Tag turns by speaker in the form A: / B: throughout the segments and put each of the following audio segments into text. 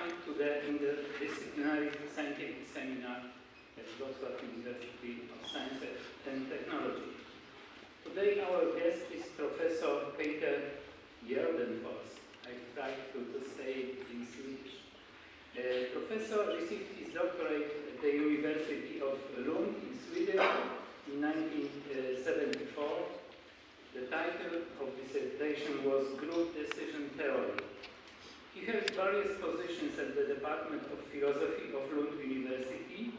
A: welcome to the interdisciplinary scientific seminar at Wrocław University of Science and Technology. Today our guest is Professor Gärdenfors. I tried to say it in Swedish. Professor received his doctorate at the University of Lund in Sweden in 1974. The title of dissertation was Group Decision Theory. He held various positions at the Department of Philosophy of Lund University,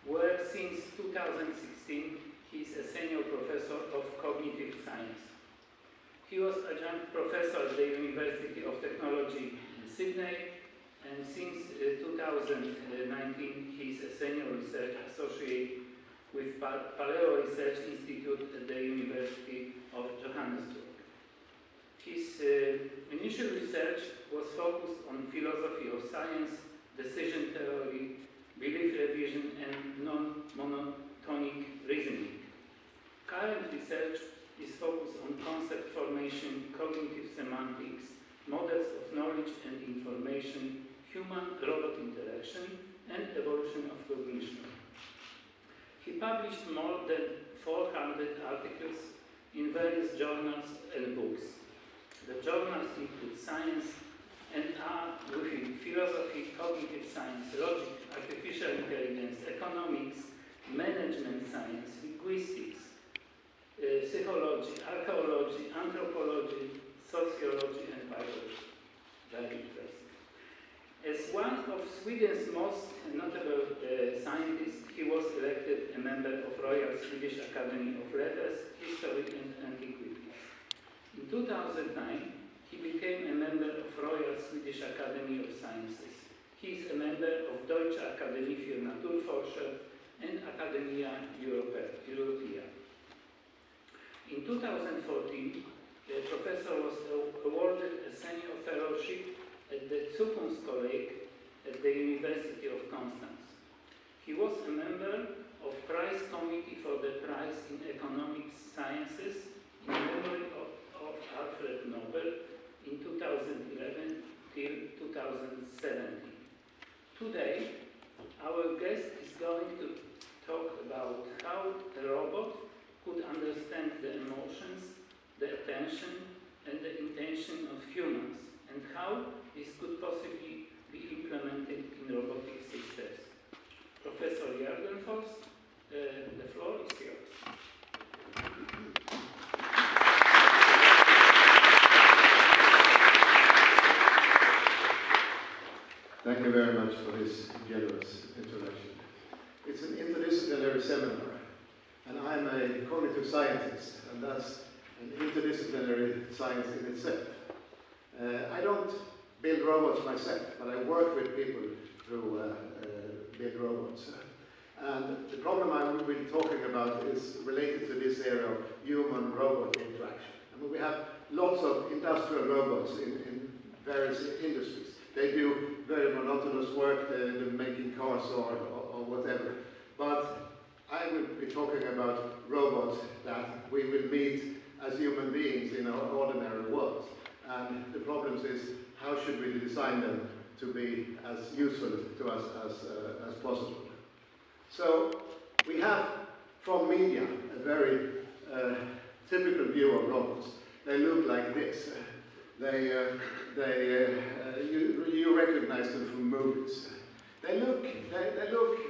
A: where since 2016 he is a senior professor of cognitive science. He was adjunct professor at the University of Technology in Sydney, and since 2019 he is a senior research associate with Paleo Research Institute at the University of Johannesburg. His initial research was focused on philosophy of science, decision theory, belief revision, and non-monotonic reasoning. Current research is focused on concept formation, cognitive semantics, models of knowledge and information, human-robot interaction, and evolution of cognition. He published more than 400 articles in various journals and books. The journals include Science and are within philosophy, cognitive science, logic, artificial intelligence, economics, management science, linguistics, psychology, archaeology, anthropology, sociology, and biology. Very impressive. As one of Sweden's most notable scientists, he was elected a member of Royal Swedish Academy of Letters, History and Antiquities. In 2009, he became a member of Royal Swedish Academy of Sciences. He is a member of Deutsche Akademie für Naturforscher and Academia Europaea. In 2014, the professor was awarded a senior fellowship at the Zukunftskolleg at the University of Constance. He was a member of Prize Committee for the Prize in Economic Sciences in memory of Alfred Nobel in 2011 till 2017. Today, our guest is going to talk about how a robot could understand the emotions, the attention, and the intention of humans, and how this could possibly be implemented in robotic systems. Professor Gärdenfors, the floor is yours.
B: Thank you very much for this generous introduction. It's an interdisciplinary seminar, and I'm a cognitive scientist, and that's an interdisciplinary science in itself. I don't build robots myself, but I work with people who build robots. And the problem I will be talking about is related to this area of human-robot interaction. I mean, we have lots of industrial robots in various industries. They do very monotonous work, they're making cars or whatever. But I will be talking about robots that we will meet as human beings in our ordinary world. And the problem is, how should we design them to be as useful to us as possible? So we have, from media, a very typical view of robots. They look like this. You recognize them from movies. They look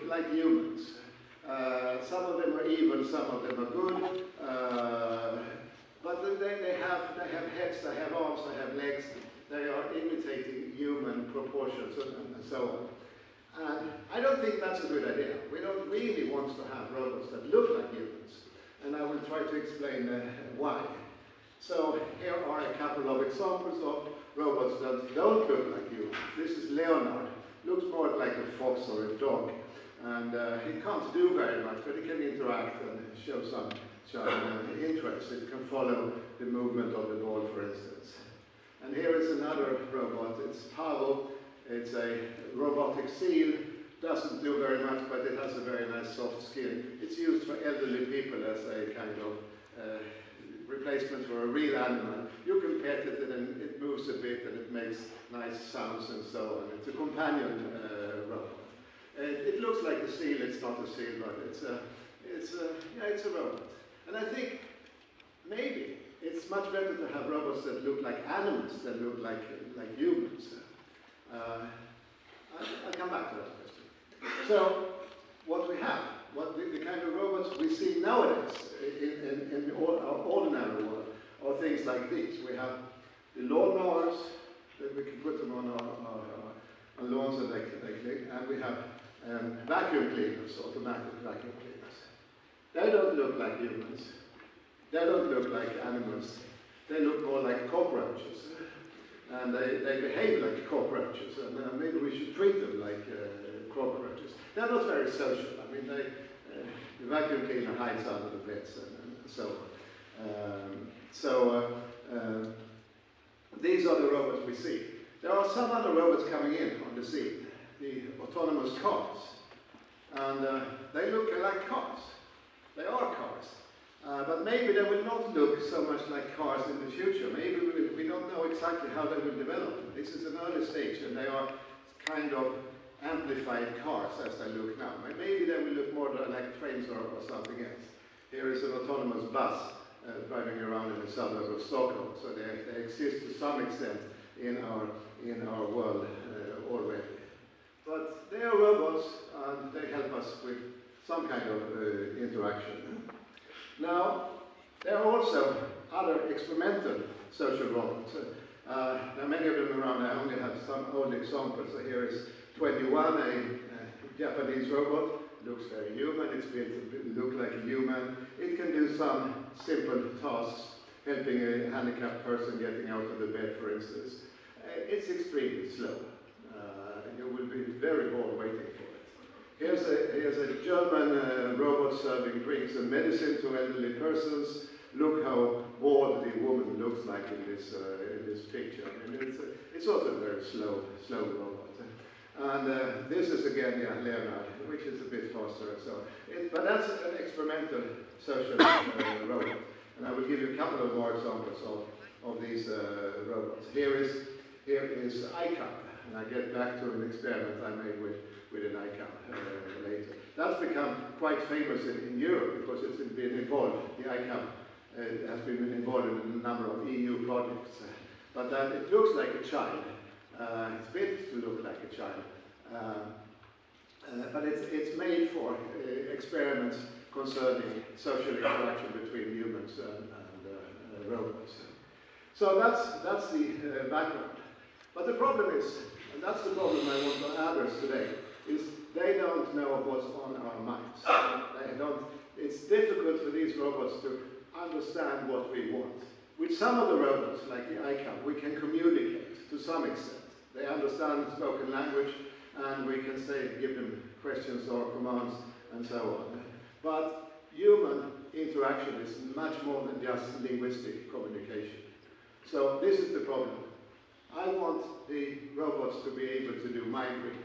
B: like humans. Some of them are evil, some of them are good. But they have heads, they have arms, they have legs. They are imitating human proportions and so on. And I don't think that's a good idea. We don't really want to have robots that look like humans. And I will try to explain why. So here are a couple of examples of robots that don't look like humans. This is Leonard. Looks more like a fox or a dog. And he can't do very much, but he can interact and show some interest. It can follow the movement of the ball, for instance. And here is another robot. It's Pavel. It's a robotic seal. Doesn't do very much, but it has a very nice soft skin. It's used for elderly people as a kind of replacement for a real animal. You can pet it and it moves a bit and it makes nice sounds and so on. It's a companion robot. It looks like a seal. It's not a seal, but it's a robot. And I think maybe it's much better to have robots that look like animals than look like humans. I'll come back to that question. So, what we have, what the kind of robots we see nowadays in our ordinary world are things like these. We have the lawnmowers that we can put them on our lawns and they clean, and we have vacuum cleaners, automatic vacuum cleaners. They don't look like humans. They don't look like animals. They look more like cockroaches. And they behave like cockroaches, and maybe we should treat them like cockroaches. They're not very social. I mean, the vacuum cleaner hides under the beds and so on. These are the robots we see. There are some other robots coming in on the scene, the autonomous cars. And they look like cars. They are cars. But maybe they will not look so much like cars in the future. Maybe we don't know exactly how they will develop. This is an early stage, and they are kind of amplified cars as they look now. Maybe they will look more like trains or something else. Here is an autonomous bus driving around in the suburb of Stockholm, so they exist to some extent in our world already. But they are robots, and they help us with some kind of interaction. Now, there are also other experimental social robots. There are many of them around. I only have some old examples. So here is 21, a Japanese robot. Looks very human. It's built to look like a human. It can do some simple tasks, helping a handicapped person getting out of the bed, for instance. It's extremely slow. You will be very bored waiting for it. Here's a German robot serving drinks and medicine to elderly persons. Look how bored the woman looks like in this picture. I mean, it's also a very slow robot. And this is again, Leonard, which is a bit faster and so on. But that's an experimental social robot. And I will give you a couple of more examples of these robots. Here is ICAP, and I get back to an experiment I made with an ICAP later. That's become quite famous in Europe because it's been involved. The ICAP has been involved in a number of EU projects. But it looks like a child. It's built to look like a child. But it's made for experiments concerning social interaction between humans and robots. So that's the background. But the problem is, and that's the problem I want to address today, is they don't know what's on our minds. It's difficult for these robots to understand what we want. With some of the robots, like the ICAP, we can communicate to some extent. They understand spoken language, and we can give them questions or commands, and so on. But human interaction is much more than just linguistic communication. So this is the problem. I want the robots to be able to do mind reading.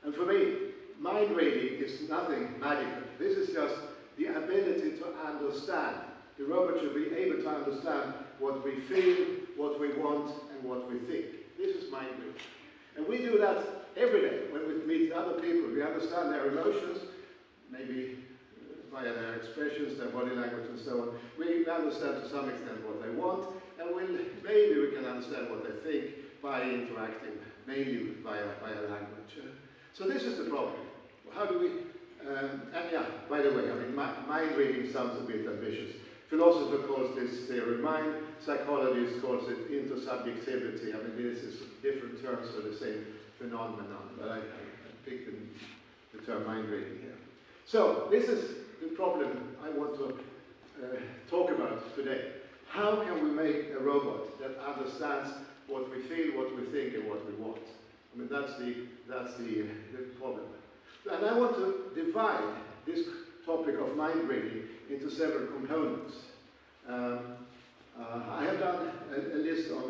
B: And for me, mind reading is nothing magical. This is just the ability to understand. The robot should be able to understand what we feel, what we want, and what we think. This is mind reading. And we do that every day when we meet other people. We understand their emotions, maybe via their expressions, their body language, and so on. We understand to some extent what they want, and maybe we can understand what they think by interacting, mainly via language. So this is the problem. How do we, by the way, I mean, mind reading sounds a bit ambitious. Philosopher calls this theory mind, psychologists calls it intersubjectivity. I mean, this is different terms for the same phenomenon, but I picked the term mind reading here. So, this is the problem I want to talk about today. How can we make a robot that understands what we feel, what we think, and what we want? I mean, that's the problem. And I want to divide this topic of mind reading into several components. I have done a list on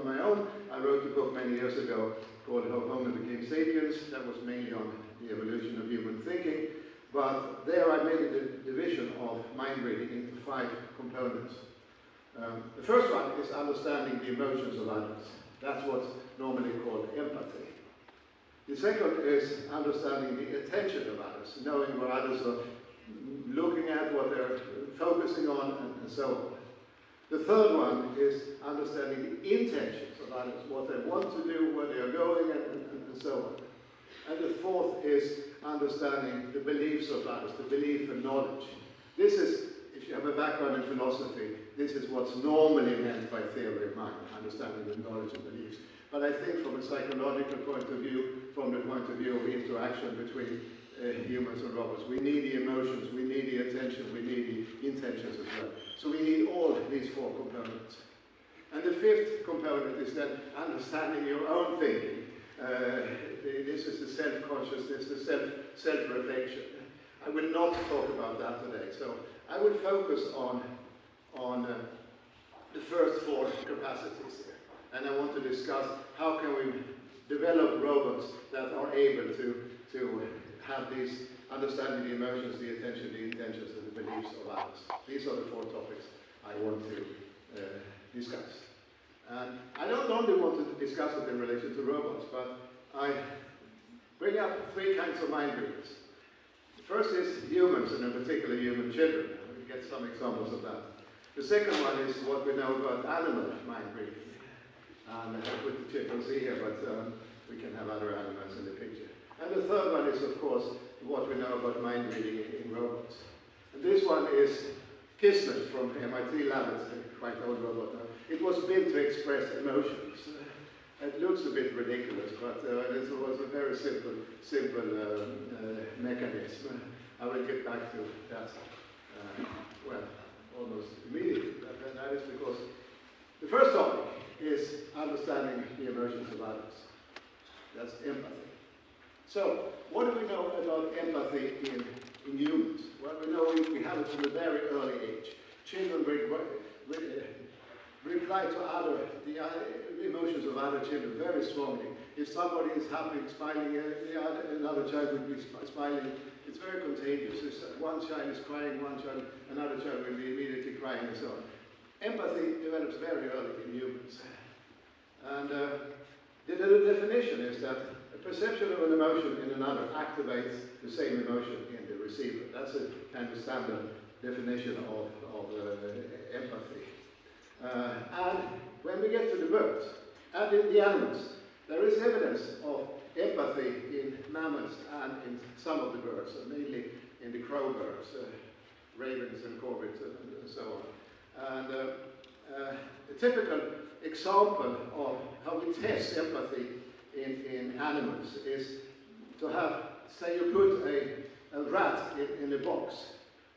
B: my own. I wrote a book many years ago called How Homo Became Sapiens. That was mainly on the evolution of human thinking. But there I made a division of mind reading into 5 components. The first one is understanding the emotions of others. That's what's normally called empathy. The second is understanding the attention of others, knowing what others are looking at, what they're focusing on, and so on. The third one is understanding the intentions of others, what they want to do, where they are going, and so on. And the fourth is understanding the beliefs of others, the belief and knowledge. This is, if you have a background in philosophy, this is what's normally meant by theory of mind, understanding the knowledge and beliefs. But I think from a psychological point of view, from the point of view of interaction between humans and robots, we need the emotions, we need the attention, we need the intentions as well. So we need all these 4 components. And the 5th component is then understanding your own thinking. This is the self-consciousness, the self-reflection. I will not talk about that today, so I will focus on the first 4 capacities here. And I want to discuss how can we develop robots that are able to have these, understanding the emotions, the attention, the intentions, and the beliefs of others. These are the 4 topics I want to discuss. And I don't only want to discuss it in relation to robots, but I bring up 3 kinds of mind readers. The first is humans, and in particular human children. We'll get some examples of that. The second one is what we know about animal mind reading. And I put the chimpanzee here, but we can have other animals in the picture. And the third one is, of course, what we know about mind reading in robots. And this one is Kismet from MIT lab. It's a quite old robot now. It was built to express emotions. It looks a bit ridiculous, but it was a very simple mechanism. I will get back to that, well, almost immediately. That is because the first topic is understanding the emotions of others. That's empathy. So, what do we know about empathy in humans? Well, we know we have it from a very early age. Children reply to the emotions of other children very strongly. If somebody is happy, smiling, another child will be smiling. It's very contagious. If one child is crying, another child will be immediately crying, and so on. Empathy develops very early in humans. And the definition is that a perception of an emotion in another activates the same emotion in the receiver. That's a kind of standard definition of empathy. And when we get to the birds and in the animals, there is evidence of empathy in mammals and in some of the birds, mainly in the crow birds, ravens and corvids and so on. And a typical example of how we test empathy in animals is to have, say you put a rat in a box,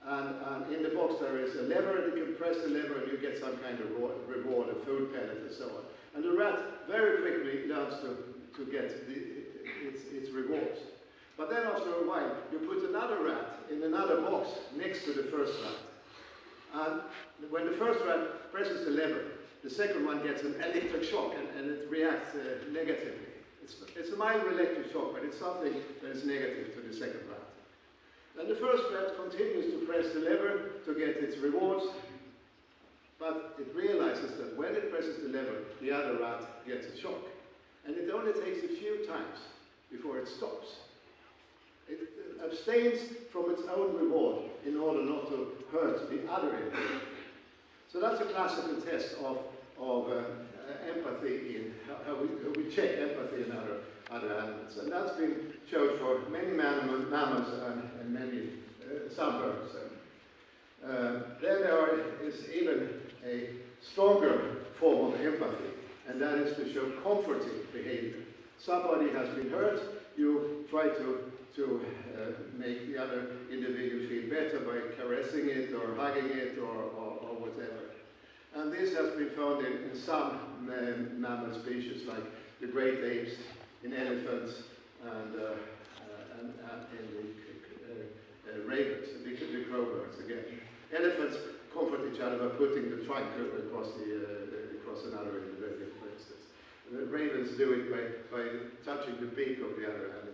B: and in the box there is a lever, and you can press the lever and you get some kind of reward, a food pellet and so on. And the rat very quickly learns to get its rewards. But then after a while, you put another rat in another box next to the first rat. And when the first rat presses the lever, the second one gets an electric shock and it reacts negatively. It's a mild electric shock, but it's something that is negative to the second rat. Then the first rat continues to press the lever to get its rewards, but it realizes that when it presses the lever, the other rat gets a shock. And it only takes a few times before it stops. It abstains from its own reward in order not to hurt the other individual. So that's a classical test of empathy in how we check empathy in other animals. And that's been shown for many mammals and many some birds. Then there is even a stronger form of empathy, and that is to show comforting behavior. Somebody has been hurt, you try to make the other individual feel better by caressing it or hugging it or whatever. And this has been found in some mammal species, like the great apes, in elephants, and in the ravens, the crow birds again. Elephants comfort each other by putting the trunk across another individual, for instance. The ravens do it by touching the beak of the other animal.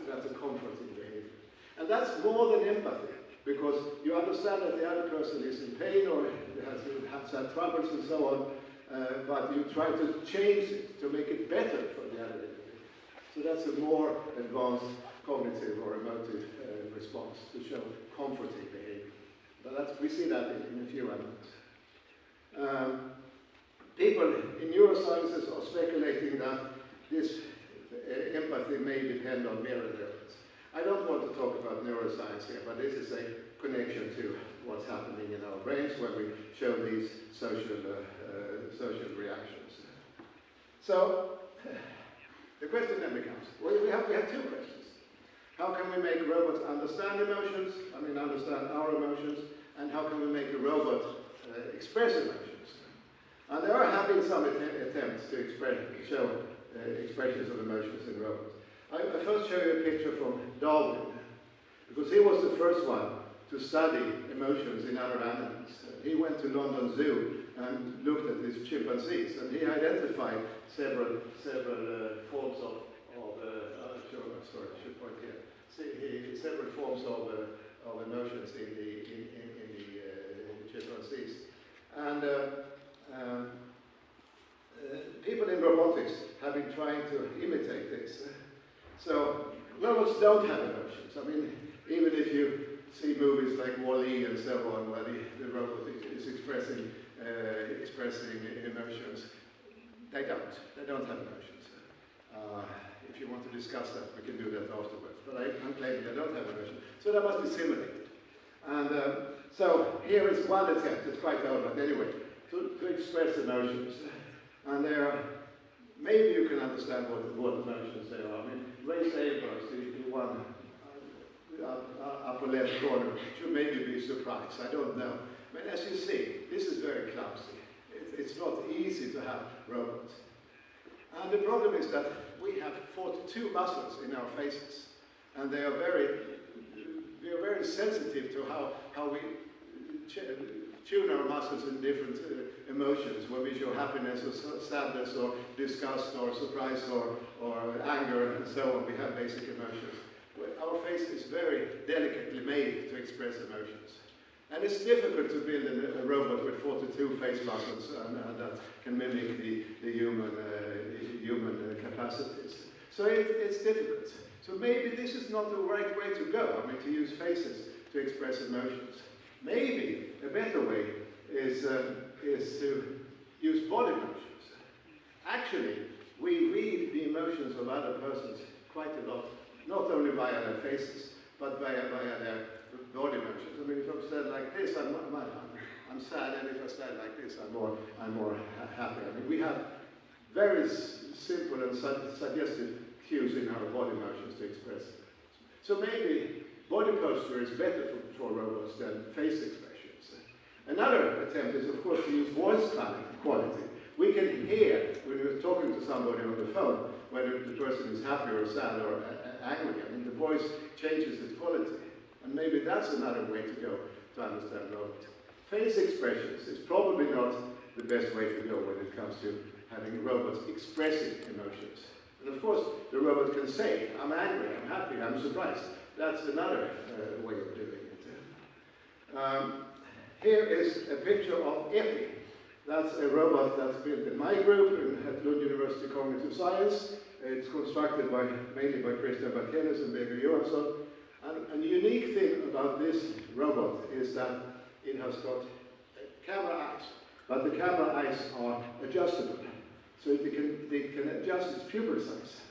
B: That's a comforting behavior. And that's more than empathy, because you understand that the other person is in pain or has had troubles and so on, but you try to change it to make it better for the other individual. So that's a more advanced cognitive or emotive response to show comforting behavior. But we see that in a few elements. People in neurosciences are speculating that this empathy may depend on mirror neurons. I don't want to talk about neuroscience here, but this is a connection to what's happening in our brains when we show these social reactions. So the question then becomes, well, we have two questions. How can we make robots understand emotions, understand our emotions, and how can we make a robot express emotions? And there have been some attempts to show expressions of emotions in robots. I first show you a picture from Darwin, because he was the first one to study emotions in other animals. He went to London Zoo and looked at these chimpanzees, and he identified several forms of several forms of emotions in the chimpanzees. And people in robotics have been trying to imitate this. So robots don't have emotions. Even if you see movies like Wall-E and so on, where the robot is expressing emotions, they don't have emotions. If you want to discuss that, we can do that afterwards. But I'm claiming they don't have emotions. So they must be simulated. And so here is one attempt, it's quite old, but anyway, to express emotions. And maybe you can understand what emotions they are. Ray Sabers, the one upper left corner, should maybe be surprised. I don't know. As you see, this is very clumsy. It's not easy to have robots. And the problem is that we have 42 muscles in our faces, and we are very sensitive to how we tune our muscles in different emotions, when we show happiness or sadness or disgust or surprise or anger and so on. We have basic emotions. Our face is very delicately made to express emotions. And it's difficult to build a robot with 42 face muscles and that can mimic the human capacities. So it's difficult. So maybe this is not the right way to go, to use faces to express emotions. Maybe a better way is to use body motions. Actually, we read the emotions of other persons quite a lot, not only via their faces, but via their body motions. If I'm sad like this, I'm sad, and if I stand like this, I'm more happy. We have very simple and suggestive cues in our body motions to express. So maybe body posture is better for robots than face expressions. Another attempt is, of course, to use voice quality. We can hear when you're talking to somebody on the phone whether the person is happy or sad or angry. The voice changes its quality. And maybe that's another way to go to understand robots. Face expressions is probably not the best way to go when it comes to having robots expressing emotions. And of course, the robot can say, I'm angry, I'm happy, I'm surprised. That's another way of doing it. Here is a picture of Epi. That's a robot that's built in my group at Lund University Cognitive Science. It's constructed mainly by Christian Barkeles and Birger Johansson. And the unique thing about this robot is that it has got camera eyes, but the camera eyes are adjustable. So it can adjust its pupil size.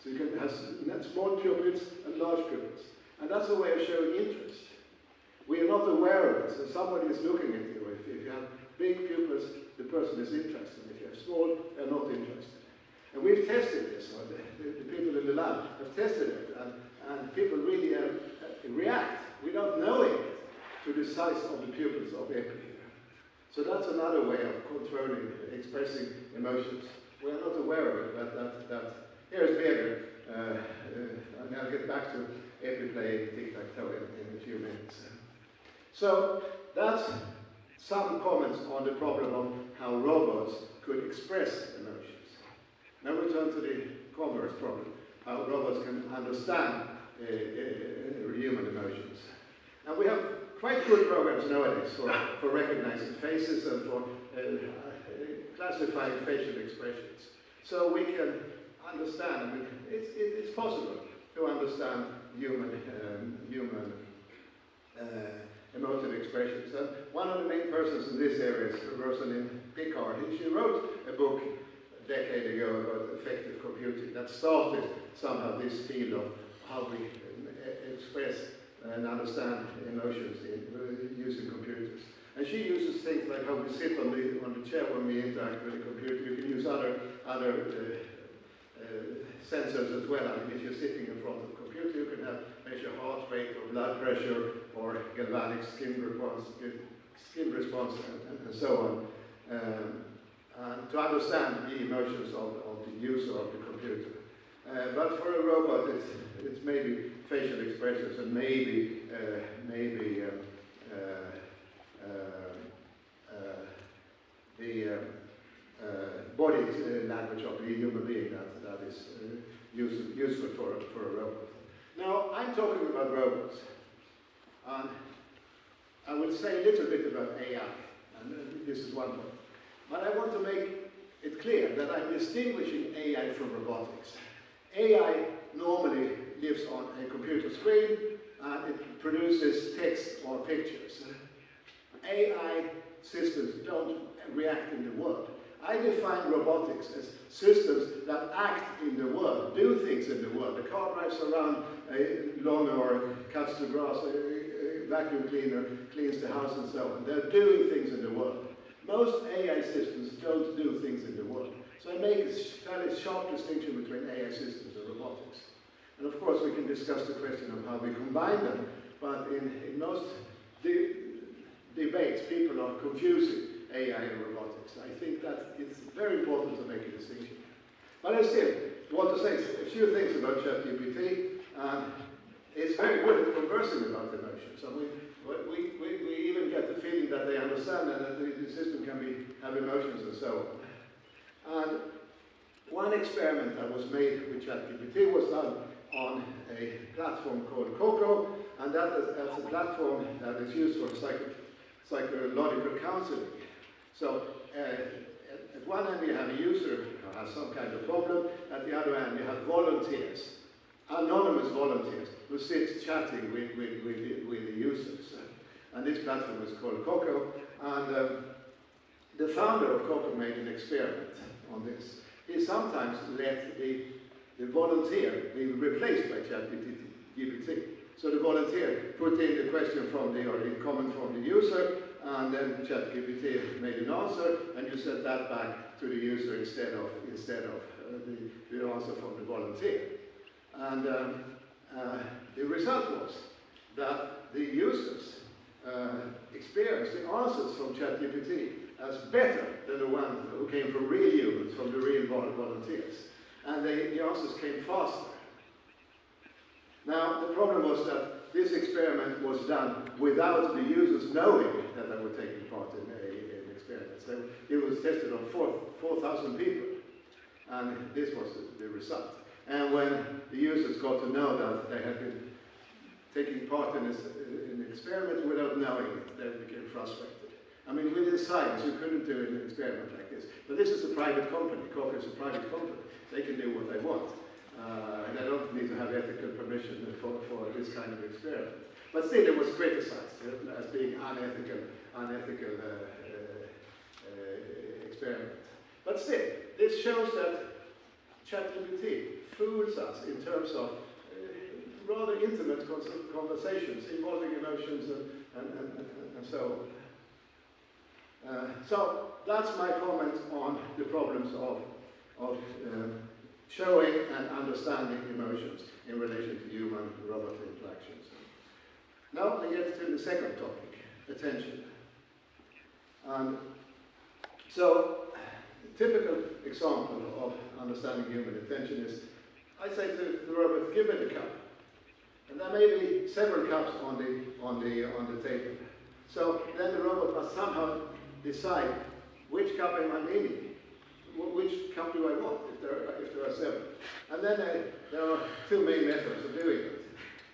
B: So you can have small pupils and large pupils. And that's a way of showing interest. We are not aware of it, so somebody is looking at you. If you have big pupils, the person is interested. If you have small, they're not interested. And we've tested this, or the people in the lab have tested it, and people really react without knowing it to the size of the pupils of Epi. So that's another way of controlling, expressing emotions. We are not aware of it, but here's Birger, and I'll get back to Epi playing tic-tac-toe in a few minutes. So that's some comments on the problem of how robots could express emotions. Now we turn to the converse problem, how robots can understand human emotions. And we have quite good programs nowadays for recognizing faces and for classifying facial expressions. So we can understand, I mean, it's possible to understand human emotive expressions. And one of the main persons in this area is Rosalind Picard. She wrote a book a decade ago about effective computing that started somehow this field of how we express and understand emotions using computers. And she uses things like how we sit on the chair when we interact with the computer. You can use other sensors as well. I mean, if you're sitting in front of a computer, you can measure heart rate or blood pressure or galvanic skin response and so on. And to understand the emotions of the user of the computer. But for a robot, it's maybe facial expressions and maybe the body language of the human being that is useful for a robot. Now, I'm talking about robots, and I will say a little bit about AI, and this is one point. But I want to make it clear that I'm distinguishing AI from robotics. AI normally lives on a computer screen, and it produces text or pictures. AI systems don't react in the world. I define robotics as systems that act in the world, do things in the world. The car drives around a lawn or cuts the grass, a vacuum cleaner cleans the house and so on. They're doing things in the world. Most AI systems don't do things in the world. So I make a fairly sharp distinction between AI systems and robotics. And of course we can discuss the question of how we combine them, but in most debates people are confusing AI and robotics. I think that it's very important to make a distinction. But I still want to say a few things about ChatGPT. It's very good at conversing about emotions. I mean, we even get the feeling that they understand and that the system can have emotions and so on. And one experiment that was made with ChatGPT was done on a platform called Coco, and that's a platform that is used for psychological counseling. So at one end you have a user who has some kind of problem, at the other end you have volunteers, anonymous volunteers, who sit chatting with the users. And this platform is called Coco, and the founder of Coco made an experiment on this. He sometimes let the volunteer be replaced by ChatGPT. So the volunteer put in the question or the comment from the user, and then ChatGPT made an answer, and you sent that back to the user instead of the answer from the volunteer. And the result was that the users experienced the answers from ChatGPT as better than the one who came from real humans, from the real volunteers. And the answers came faster. Now, the problem was that this experiment was done without the users knowing that they were taking part in an experiment. So it was tested on 4,000 people, and this was the result. And when the users got to know that they had been taking part in an experiment without knowing it, they became frustrated. I mean, within science, you couldn't do an experiment like this. But this is a private company. Coco is a private company. They can do what they want. They don't need to have ethical permission for this kind of experiment. But still, it was criticized as being unethical experiment. But still, this shows that ChatGPT fools us in terms of rather intimate conversations involving emotions and so on. So that's my comment on the problems of showing and understanding emotions in relation to human-robot interactions. Now I get to the second topic, attention. So, a typical example of understanding human attention is, I say to the robot, give me the cup. And there may be several cups on the table. So then the robot must somehow decide which cup am I needing. Which cup do I want, if there are seven? And then there are two main methods of doing it.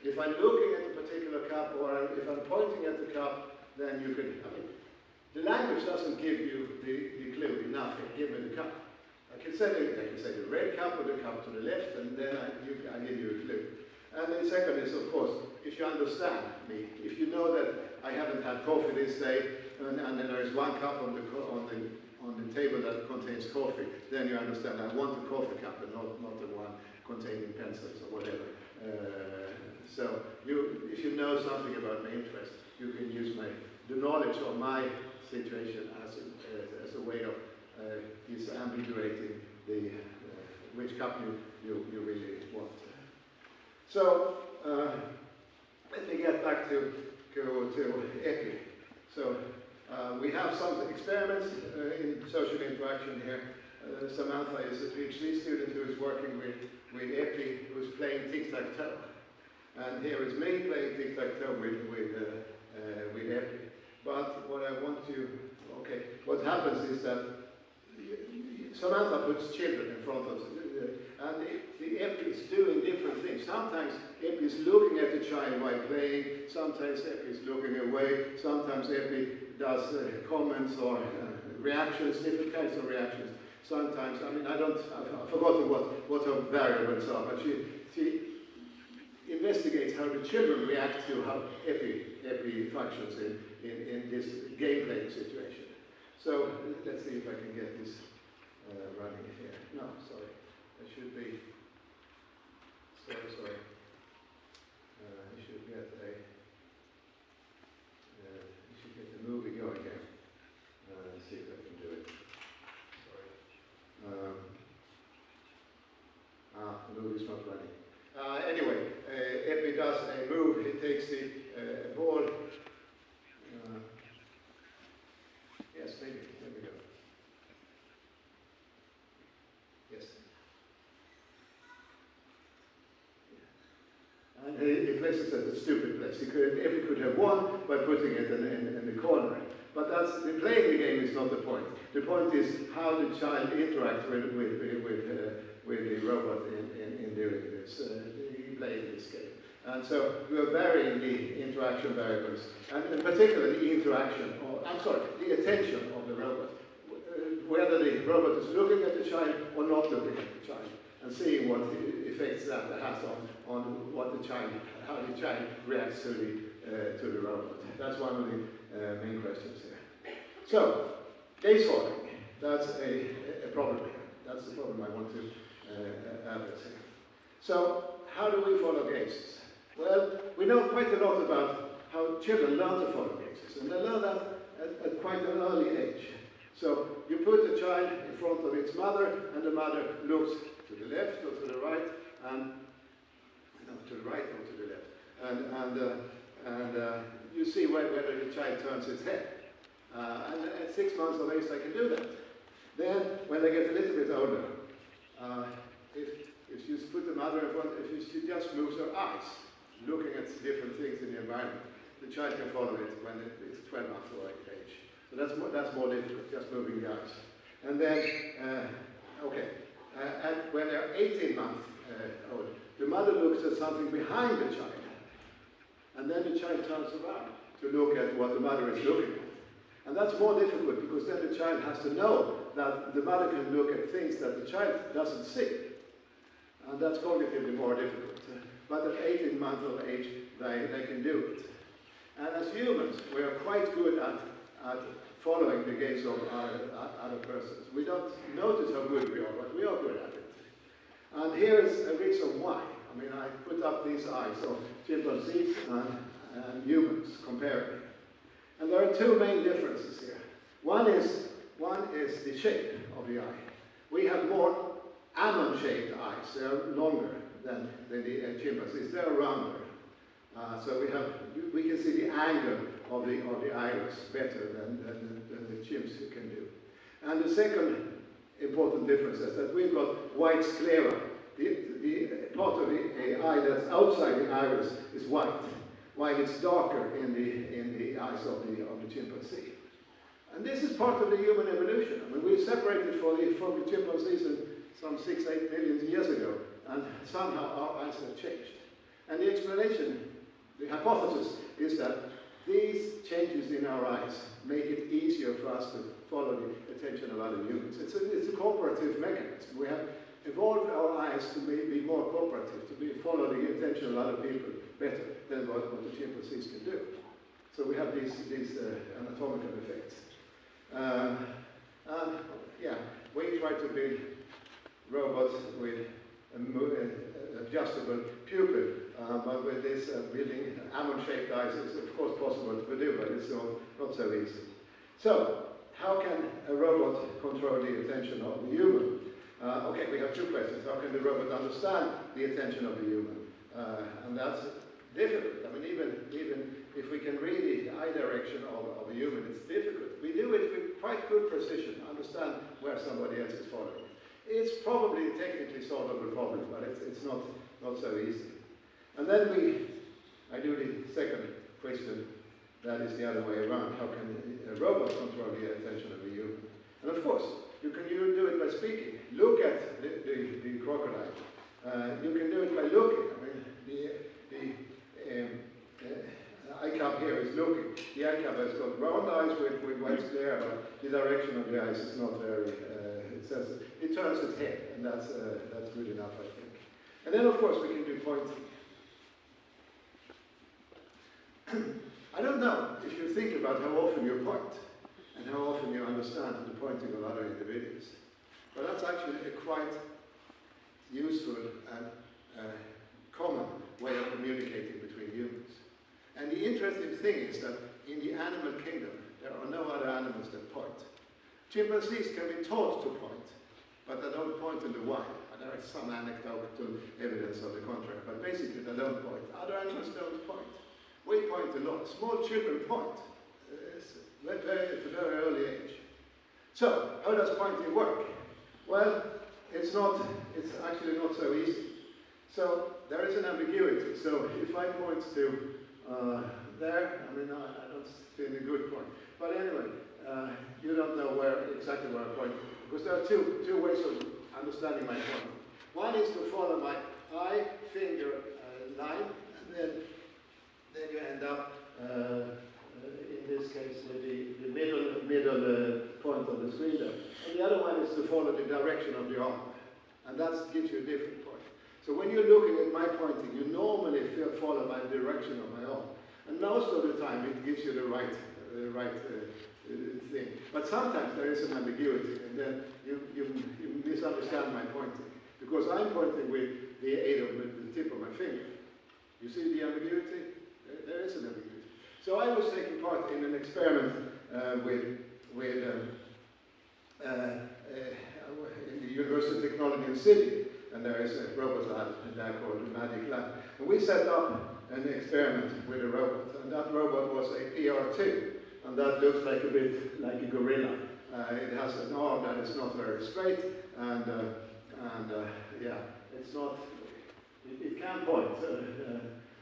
B: If I'm looking at a particular cup, or if I'm pointing at the cup, then you can, I mean, the language doesn't give you the clue, nothing, give me the cup. I can say the red cup or the cup to the left, and then I give you a clue. And the second is, of course, if you understand me, if you know that I haven't had coffee this day, and then there is one cup on the table that contains coffee, then you understand I want the coffee cup and not the one containing pencils or whatever. So if you know something about my interest, you can use the knowledge of my situation as a way of disambiguating which cup you really want. So let me get back to EPI. So we have some experiments in social interaction here. Samantha is a PhD student who is working with EPI, who's playing tic-tac-toe. And here is me playing tic-tac-toe with EPI. But what happens is that Samantha puts children in front of and the EPI is doing different things. Sometimes EPI is looking at the child while playing, sometimes EPI is looking away, sometimes EPI does comments or reactions, different kinds of reactions. Sometimes, I mean, I've forgotten what her variables are, but she investigates how the children react to how EPI functions in this game playing situation. So let's see if I can get this running here. No, sorry. It should be, sorry. I should get the movie going here. Let's see if I can do it. Sorry. The movie's not running. Anyway, EPI does a move. It takes the ball. Yes, maybe. There we go. Yes. And he places it at a stupid place. EPI could have won by putting it in the corner. But playing the game is not the point. The point is how the child interacts with the robot in doing this, playing this game. And so we are varying the interaction variables, and particularly the the attention of the robot. Whether the robot is looking at the child or not looking at the child, and seeing what effects that has on how the child reacts to the robot. That's one of the main questions here. So, gaze following, that's a problem here. That's the problem I want to address here. So, how do we follow gazes? Well, we know quite a lot about how children learn to follow gazes, and they learn that at quite an early age. So, you put the child in front of its mother, and the mother looks to the left or to the right, and to the right or to the left, and you see whether the child turns its head. And at 6 months of age, they can do that. Then, when they get a little bit older, if you put the mother in front, if she just moves her eyes, looking at different things in the environment, the child can follow it when it's 12 months of age. So that's more difficult, just moving the eyes. And then, when they're 18 months old, the mother looks at something behind the child. And then the child turns around to look at what the mother is looking at. And that's more difficult because then the child has to know that the mother can look at things that the child doesn't see. And that's cognitively more difficult. But at 18 months of age, they can do it. And as humans, we are quite good at following the gaze of other persons. We don't notice how good we are, but we are good at it. And here is a reason why. I mean, I put up these eyes of chimpanzees and humans, comparing. And there are two main differences here. One is the shape of the eye. We have more almond-shaped eyes. They are longer than the chimpanzees. They are rounder. So we can see the angle of the iris better than the chimps can do. And the second important difference is that we've got white sclera. The part of the eye that's outside the iris is white, while it's darker in the eyes of the chimpanzee. And this is part of the human evolution. I mean, we separated from the chimpanzees some 6-8 million years ago, and somehow our eyes have changed. And the explanation, the hypothesis, is that these changes in our eyes make it easier for us to follow the attention of other humans. It's a cooperative mechanism. We have evolved our eyes to be more cooperative, to follow the attention of other people better than what the chimpanzees can do. So we have these anatomical effects. Yeah, we try to build robots with adjustable pupil, but with this building almond-shaped eyes, it's of course possible to do, but it's not so easy. So, how can a robot control the attention of the human? Okay, we have two questions. How can the robot understand the attention of the human? And that's difficult. I mean, even if we can read the eye direction of a human, it's difficult. We do it with quite good precision, understand where somebody else is following. It's probably a technically solvable problem, but it's not so easy. And then I do the second question, that is the other way around. How can a robot control the attention of the human? And of course, you can do it by speaking. Look at the crocodile. You can do it by looking. I mean, the eye cup here is looking. The eye cup has got round eyes with white glare, but the direction of the eyes is not very. It turns its head, and that's good enough, I think. And then, of course, we can do pointing. I don't know if you think about how often you point and how often you understand the pointing of other individuals. But that's actually a quite useful and common way of communicating between humans. And the interesting thing is that in the animal kingdom, there are no other animals that point. Chimpanzees can be taught to point, but they don't point in the wild. And there is some anecdotal evidence of the contrary, but basically they don't point. Other animals don't point. We point a lot. Small children point at a very early age. So, how does pointing work? Well, it's actually not so easy. So, there is an ambiguity. So, if I point to there, I mean, I don't see any good point. But anyway, you don't know exactly where I'm pointing. Because there are two ways of understanding my point. One is to follow my eye, finger line, and then you end up, in this case, with the middle point on the screen there. And the other one is to follow the direction of the arm. And that gives you a different point. So when you're looking at my pointing, you normally follow my direction of my arm. And most of the time it gives you the right thing. But sometimes there is an ambiguity, and then you misunderstand my pointing. Because I'm pointing with the aid of the tip of my finger. You see the ambiguity? There is an ambiguity. So I was taking part in an experiment in the University of Technology in Sydney, and there is a robot lab there called the Magic Lab. And we set up an experiment with a robot, and that robot was a PR2, and that looks like a bit like a gorilla. It has an arm that is not very straight, and yeah, it's not. It can point.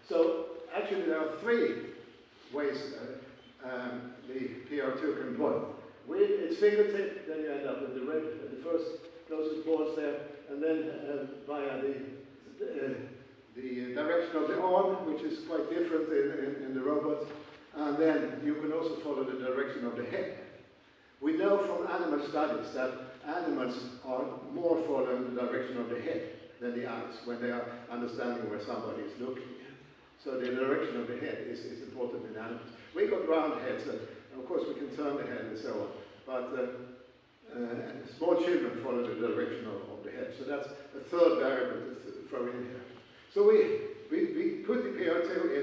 B: So actually, there are three ways the PR2 can point. With its fingertip, then you end up with the first closest balls there, and then via the direction of the arm, which is quite different in the robot, and then you can also follow the direction of the head. We know from animal studies that animals are more following the direction of the head than the eyes when they are understanding where somebody is looking. So the direction of the head is important in animals. We got round heads, and of course we can turn the head and so on. But small children follow the direction of the head. So that's a third variable to throw in here. So we put the PR2 in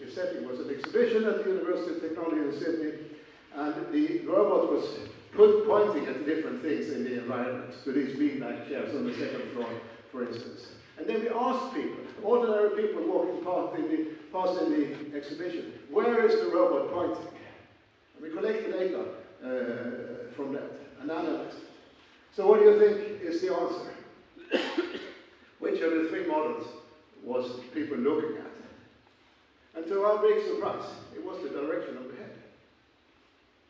B: a setting. It was an exhibition at the University of Technology in Sydney, and the robot was pointing at different things in the environment, to these beanbag chairs on the second floor, for instance. And then we asked people, ordinary people walking past in the exhibition, where is the robot pointing? And we collected data from that and analyzed it. So what do you think is the answer? Which of the three models was people looking at? And to our big surprise, it was the direction of the head.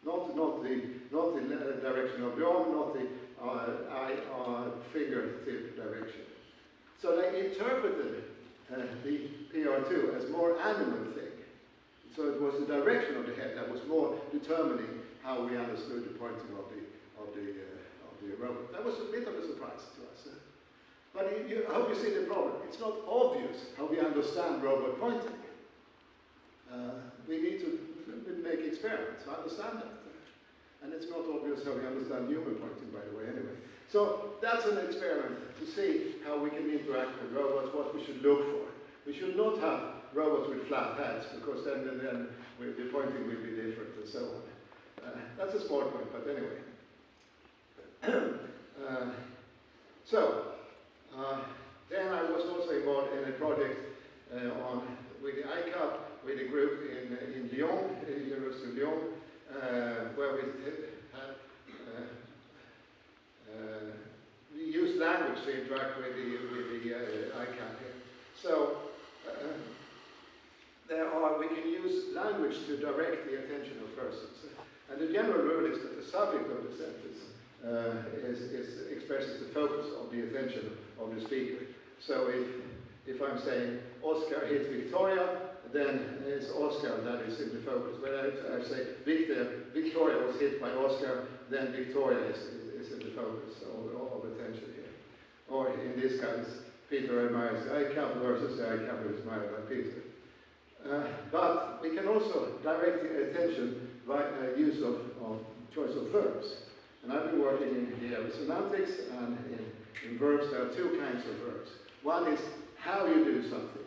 B: Not the direction of the arm, not the eye or fingertip direction. So they interpreted the PR2 as more animal thing. So it was the direction of the head that was more determining how we understood the pointing of the robot. That was a bit of a surprise to us. But I hope you see the problem. It's not obvious how we understand robot pointing. We need to make experiments to understand that. And it's not obvious how we understand human pointing, by the way, anyway. So that's an experiment to see how we can interact with robots, what we should look for. We should not have robots with flat heads, because then the pointing will be different and so on. That's a small point, but anyway. Then I was also involved in a project with the ICAP, with a group in Lyon, University of Lyon, where we used language to interact with the ICAP here. So we can use language to direct the attention of persons. And the general rule is that the subject of the sentence expresses the focus of the attention of the speaker. So if I'm saying Oscar hit Victoria, then it's Oscar that is in the focus. When I say Victoria was hit by Oscar, then Victoria is in the focus of attention here. Or in this case, Peter admires the ICAP versus the ICAP who is admired by Peter. But we can also direct the attention by use of choice of verbs. And I've been working in the area of semantics, and in verbs there are two kinds of verbs. One is how you do something.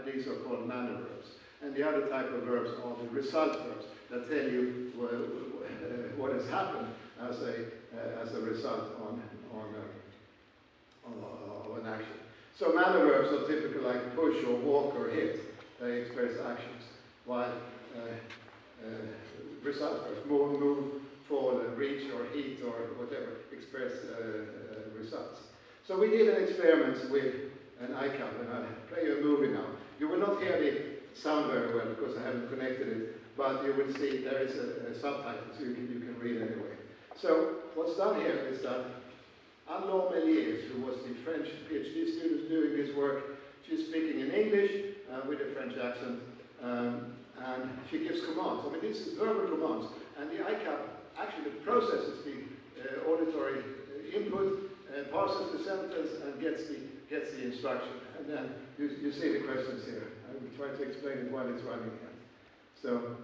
B: These are called manner verbs. And the other type of verbs are the result verbs that tell you what has happened as a result of an action. So manner verbs are typical like push or walk or hit. They express actions, while result verbs, move, fall, reach or heat or whatever, express results. So we did an experiment with an ICAP, and I'll play you a movie now. You will not hear the sound very well because I haven't connected it, but you will see there is a subtitle, so you can read anyway. So what's done here is that Anne-Laure Méliès, who was the French PhD student doing this work, she's speaking in English with a French accent, and she gives commands. I mean, this is verbal commands, and the ICAP actually processes the auditory input, parses the sentence, and gets the instruction. And then you see the questions here. I will try to explain it while it's running here. So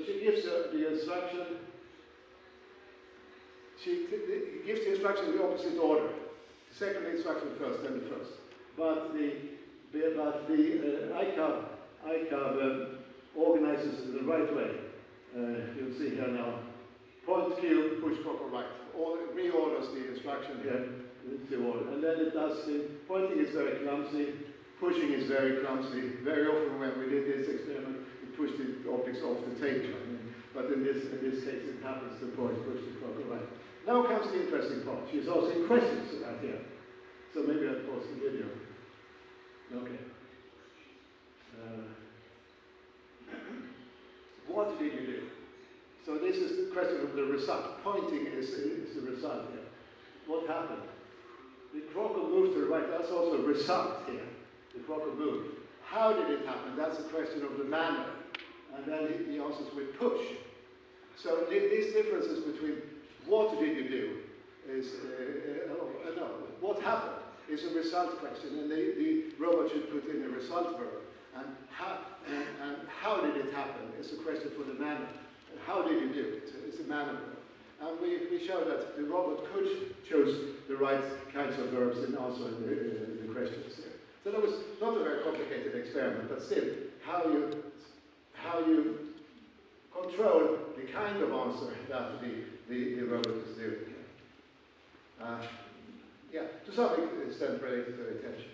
B: she gives the instruction. She gives the instruction in the opposite order. The second instruction first, then the first. But the ICAP organizes it the right way. You'll see here now. Point Q, push proper right. Reorders the instruction here to order. And then it does the pointing is very clumsy, pushing is very clumsy. Very often when we did this experiment, we pushed the objects off the table. But in this case, it happens to push the proper right. Now comes the interesting part. She's asking questions about here. So maybe I'll pause the video. Okay. What did you do? So this is the question of the result. Pointing is the result here. What happened? The crocodile moved to the right. That's also a result here. The crocodile moved. How did it happen? That's a question of the manner. And then he answers with push. So these differences between what did you do is, what happened is a result question. And the robot should put in a result verb. And how did it happen is a question for the manner. How did you do it? It's a manner verb. And we show that the robot could choose the right kinds of verbs in answering the questions here. So that was not a very complicated experiment, but still, how you control the kind of answer that the robot is doing here. To some extent related to attention.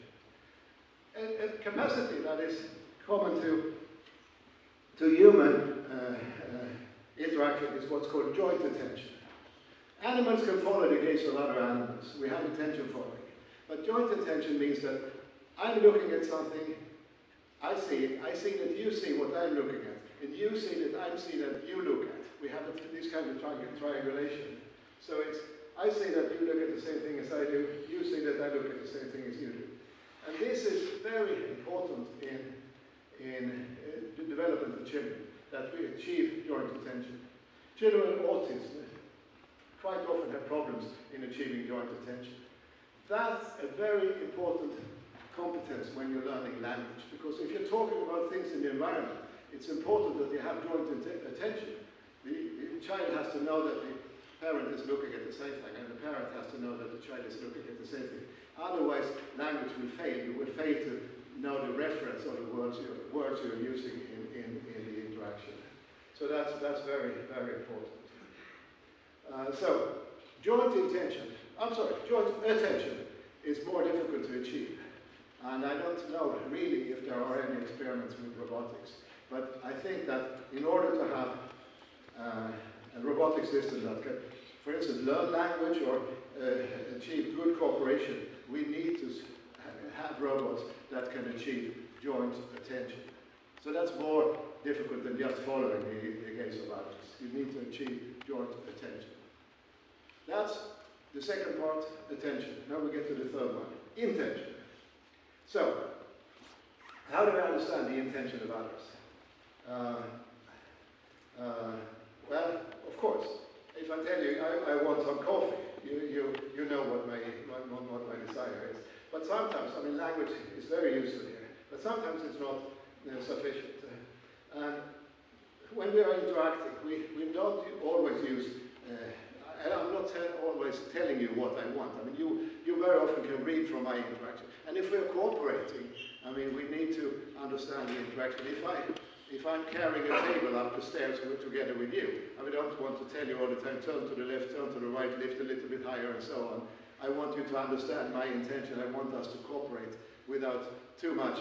B: And capacity that is common to human interaction is what's called joint attention. Animals can follow the gaze of other animals. We have attention following. But joint attention means that I'm looking at something, I see it, I see that you see what I'm looking at, and you see that I'm seeing that you look at. We have this kind of triangulation. So I say that you look at the same thing as I do, you say that I look at the same thing as you do. And this is very important in the development of children, that we achieve joint attention. Children with autism quite often have problems in achieving joint attention. That's a very important competence when you're learning language, because if you're talking about things in the environment, it's important that you have joint attention. The child has to know that the parent is looking at the same thing, and the parent has to know that the child is looking at the same thing. Otherwise, language will fail. You will fail to know the reference of the words you're using in the interaction. So that's very, very important. So, joint attention is more difficult to achieve. And I don't know really if there are any experiments with robotics. But I think that in order to have a robotic system that can, for instance, learn language or achieve good cooperation, we need to have robots that can achieve joint attention. So that's more difficult than just following the gaze of others. You need to achieve joint attention. That's the second part, attention. Now we get to the third one, intention. So, how do I understand the intention of others? Well, of course, if I tell you I want some coffee, you know what my desire is. But sometimes, I mean, language is very useful here, but sometimes it's not sufficient. And when we are interacting, we don't always use, I'm not always telling you what I want. I mean, you very often can read from my interaction. And if we're cooperating, I mean, we need to understand the interaction. If I'm carrying a table up the stairs together with you, I don't want to tell you all the time, turn to the left, turn to the right, lift a little bit higher, and so on. I want you to understand my intention. I want us to cooperate without too much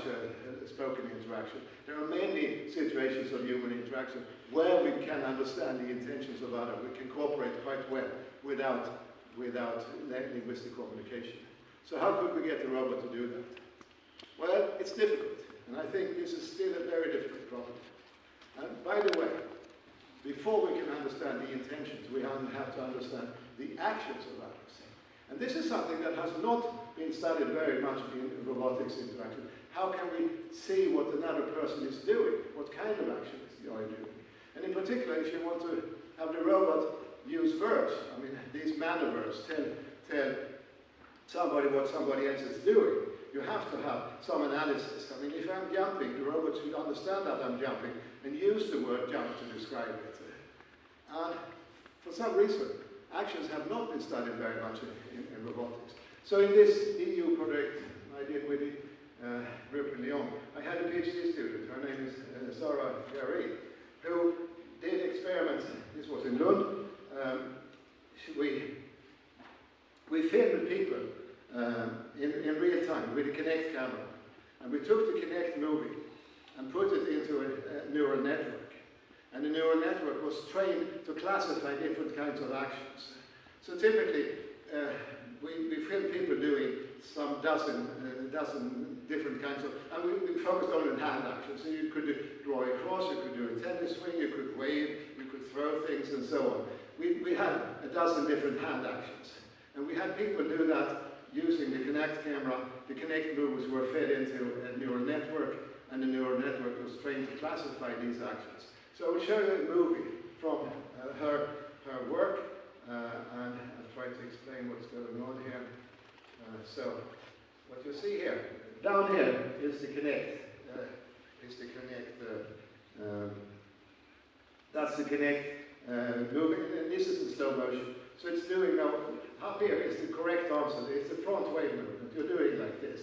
B: spoken interaction. There are many situations of human interaction where we can understand the intentions of others. We can cooperate quite well without linguistic communication. So how could we get the robot to do that? Well, it's difficult, and I think this is still a very difficult problem. And by the way, before we can understand the intentions, we have to understand the actions of others. And this is something that has not been studied very much in robotics interaction. How can we see what another person is doing? What kind of actions are you doing? And in particular, if you want to have the robot use verbs, I mean, these manner verbs tell somebody what somebody else is doing, you have to have some analysis. I mean, if I'm jumping, the robot should understand that I'm jumping and use the word jump to describe it. And for some reason, actions have not been studied very much in robotics. So in this EU project I did with the group in Lyon, I had a PhD student, her name is Sarah Gary, who did experiments. This was in Lund. We filmed people in real time with the Kinect camera. And we took the Kinect movie and put it into a neural network. And the neural network was trained to classify different kinds of actions. So typically, we filmed people doing some dozen different kinds of, and we focused on hand actions. So you could draw a cross, you could do a tennis swing, you could wave, you could throw things, and so on. We had a dozen different hand actions. And we had people do that using the Kinect camera. The Kinect moves were fed into a neural network, and the neural network was trained to classify these actions. So I will show you a movie from her work, and I'll try to explain what's going on here. So what you see here, down here is the Kinect. That's the Kinect moving, and this is in slow motion. So it's doing now, up here is the correct answer. It's the front wave movement. You're doing like this.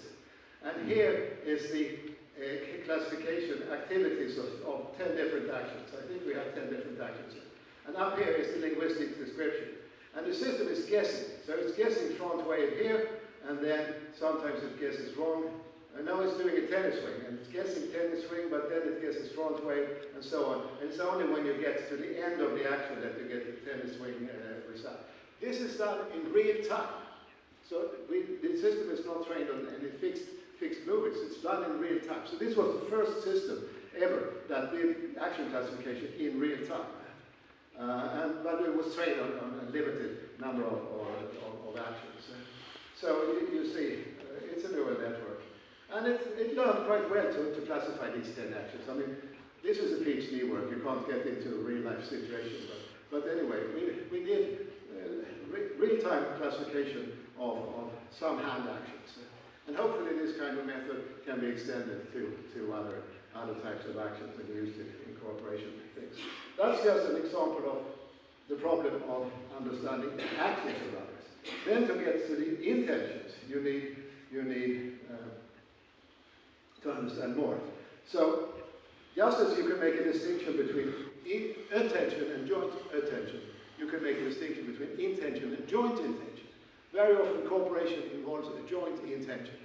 B: And here is the classification activities of 10 different actions. I think we have 10 different actions here. And up here is the linguistic description. And the system is guessing. So it's guessing front wave here, and then sometimes it guesses wrong. And now it's doing a tennis swing, and it's guessing tennis swing, but then it guesses front wave, and so on. And it's only when you get to the end of the action that you get the tennis swing result. This is done in real time. So the system is not trained on any fixed movies. It's done in real time. So this was the first system ever that did action classification in real time. but it was trained on a limited number of actions. So you see, it's a neural network. And it learned quite well to classify these 10 actions. I mean, this is a PhD work, you can't get into a real-life situation, but anyway, we did real-time classification of some hand actions. And hopefully this kind of method can be extended to other types of actions and used in cooperation things. That's just an example of the problem of understanding the actions of others. Then to get to the intentions, you need to understand more. So, just as you can make a distinction between attention and joint attention, you can make a distinction between intention and joint intention. Very often cooperation involves a joint intention.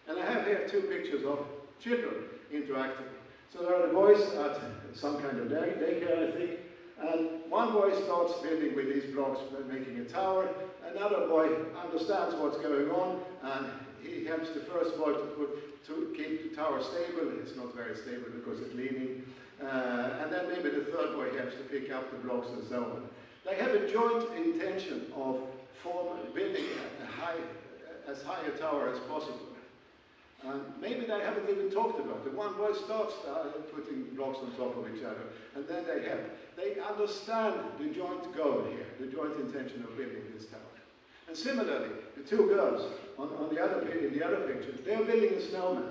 B: And I have here 2 pictures of children interacting. So there are the boys at some kind of daycare, I think, and one boy starts building with these blocks, making a tower. Another boy understands what's going on, and he helps the first boy to keep the tower stable. It's not very stable because it's leaning. And then maybe the third boy helps to pick up the blocks and so on. They have a joint intention of building as high a tower as possible. Maybe they haven't even talked about it. One boy starts putting blocks on top of each other, and then they help. They understand the joint goal here, the joint intention of building this tower. And similarly, the 2 girls in the other picture, they are building a snowman.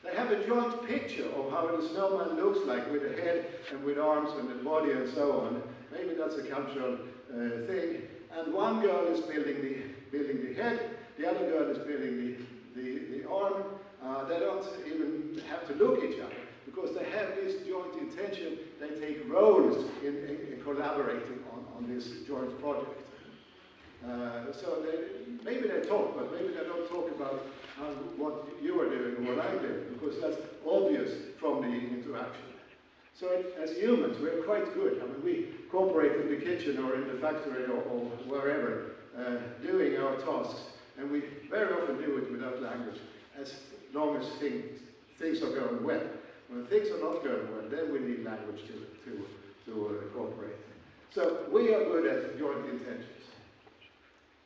B: They have a joint picture of how the snowman looks like, with a head and with arms and a body and so on. Maybe that's a cultural thing. And one girl is building the head, the other girl is building the arm. They don't even have to look at each other because they have this joint intention. They take roles in collaborating on this joint project. So maybe they talk, but maybe they don't talk about what you are doing or what I'm doing, because that's obvious from the interaction. So as humans, we're quite good. I mean, we cooperate in the kitchen or in the factory or wherever, doing our tasks, and we very often do it without language, as long as things are going well. When things are not going well, then we need language to cooperate. So we are good at joint intentions.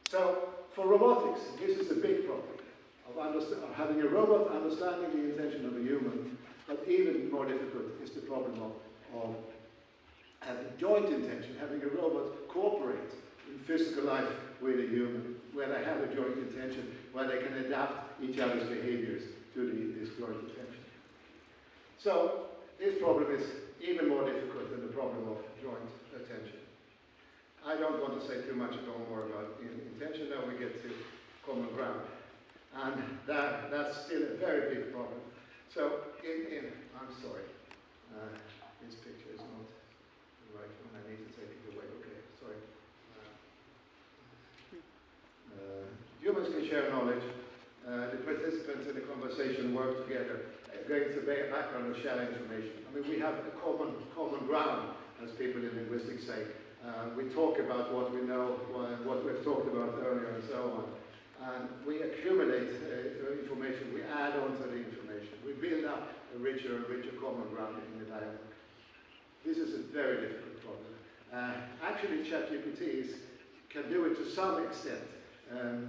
B: So for robotics, this is a big problem of having a robot understanding the intention of a human, but even more difficult is the problem of having joint intention, having a robot cooperate in physical life with a human, where they have a joint intention, where they can adapt each other's behaviors to this joint intention. So this problem is even more difficult than the problem of joint attention. I don't want to say too much more about intention. Now we get to common ground. And that's still a very big problem. So, I'm sorry, this picture is not the right one. I need to take it away. Okay, sorry. Humans can share knowledge. The participants in the conversation work together, going to the background of sharing information. I mean, we have a common ground, as people in linguistics say. We talk about what we know, what we've talked about earlier, and so on. And we accumulate information, we add on to the information. We build up a richer and richer common ground in the dialogue. This is a very difficult problem. Actually, ChatGPT can do it to some extent,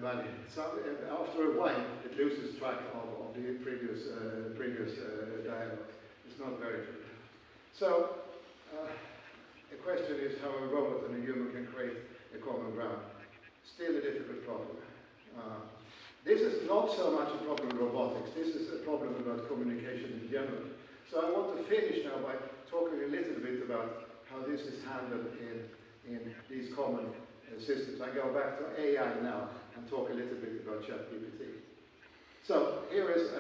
B: but after a while, it loses track of the previous dialogue. It's not very good. So, the question is how a robot and a human can create a common ground. Still a difficult problem. This is not so much a problem in robotics, this is a problem about communication in general. So I want to finish now by talking a little bit about how this is handled in these common systems. I go back to AI now and talk a little bit about ChatGPT. So here is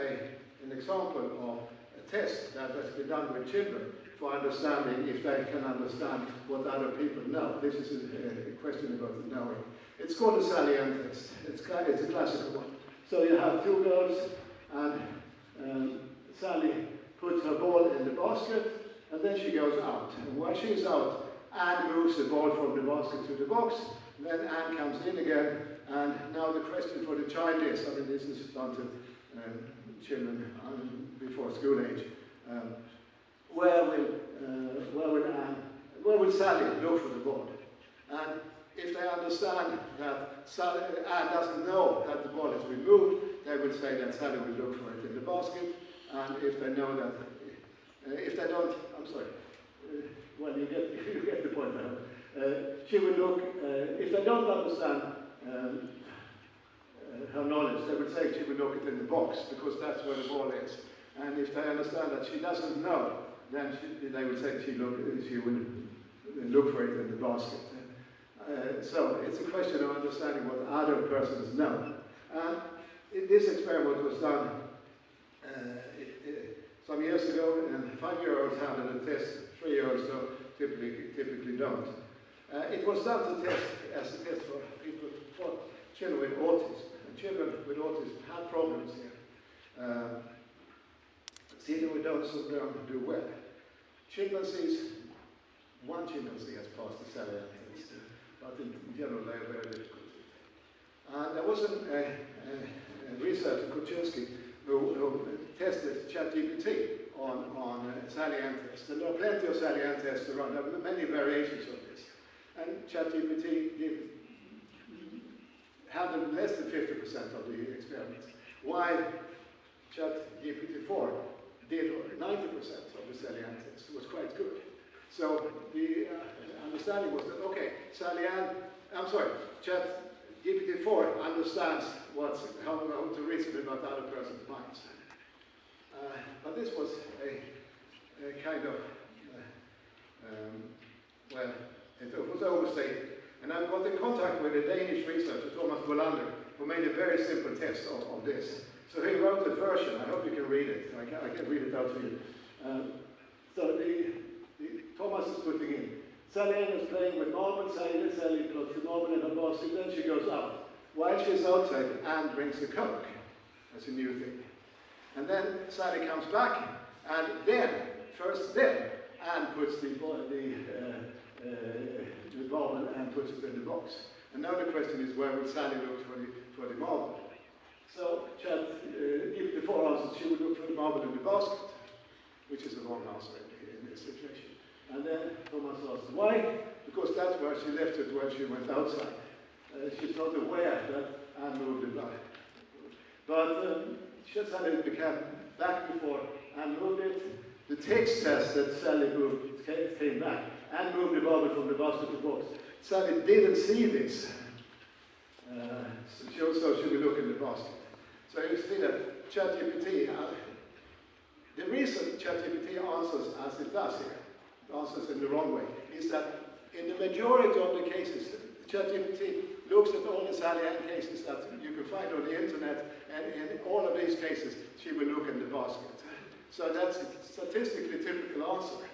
B: an example of a test that has been done with children for understanding if they can understand what other people know. This is a question about knowing. It's called a Sally Ann test. It's a classical one. So you have 2 girls, and Sally puts her ball in the basket, and then she goes out. And while she's out, Anne moves the ball from the basket to the box. Then Anne comes in again, and now the question for the child is, I mean, this is done to children before school age. Where will Sally look for the ball? if they understand that Anne doesn't know that the ball has been moved, they will say that Sally will look for it in the basket. And if they know that, if they don't, I'm sorry, well, you get the point now. She will look, if they don't understand her knowledge, they would say she would look it in the box, because that's where the ball is. And if they understand that she doesn't know, then they would say she would look for it in the basket. So it's a question of understanding what other persons know. And this experiment was done some years ago, and 5-year-olds handled a test, 3-year-olds typically don't. It was done to test as a test for children with autism. And children with autism have problems here. Children with Down syndrome do well. Chimpanzees, one chimpanzee has passed the Sally test, but in general they are very difficult. There was a researcher, Kuczynski, who tested ChatGPT on Sally tests. And there are plenty of Sally tests around. There are many variations of this. And ChatGPT handled less than 50% of the experiments. While ChatGPT-4 did 90% of the Sally tests. It was quite good. So the understanding was that, okay, ChatGPT-4 understands how to reason about other person's minds. But this was a kind of, well, it was overstated. And I got in contact with a Danish researcher, Thomas Bolander, who made a very simple test of this. So he wrote a version. I hope you can read it. I can read it out to you. So Thomas is putting in, Sally Ann is playing with marbles. Sally puts the marble in her basket, then she goes out. While she's outside, Anne drinks a Coke. That's a new thing. And then Sally comes back, and then Anne puts the marble and puts it in the box. And now the question is, where would Sally look for the marble? So GPT-4 answers she would look for the marble in the basket, which is the wrong answer in this situation. And then Thomas asks, why? Because that's where she left it when she went outside. She's not aware that Anne moved it back. But Sally became back before Anne moved it. The text says that Sally moved, came back. Anne moved the marble from the basket to the box. Sally didn't see this. So she would look in the basket. So you see that ChatGPT, the reason ChatGPT answers as it does here, answers in the wrong way, is that in the majority of the cases, ChatGPT looks at all the Sally Ann cases that you can find on the internet, and in all of these cases, she will look in the basket. So that's a statistically typical answer.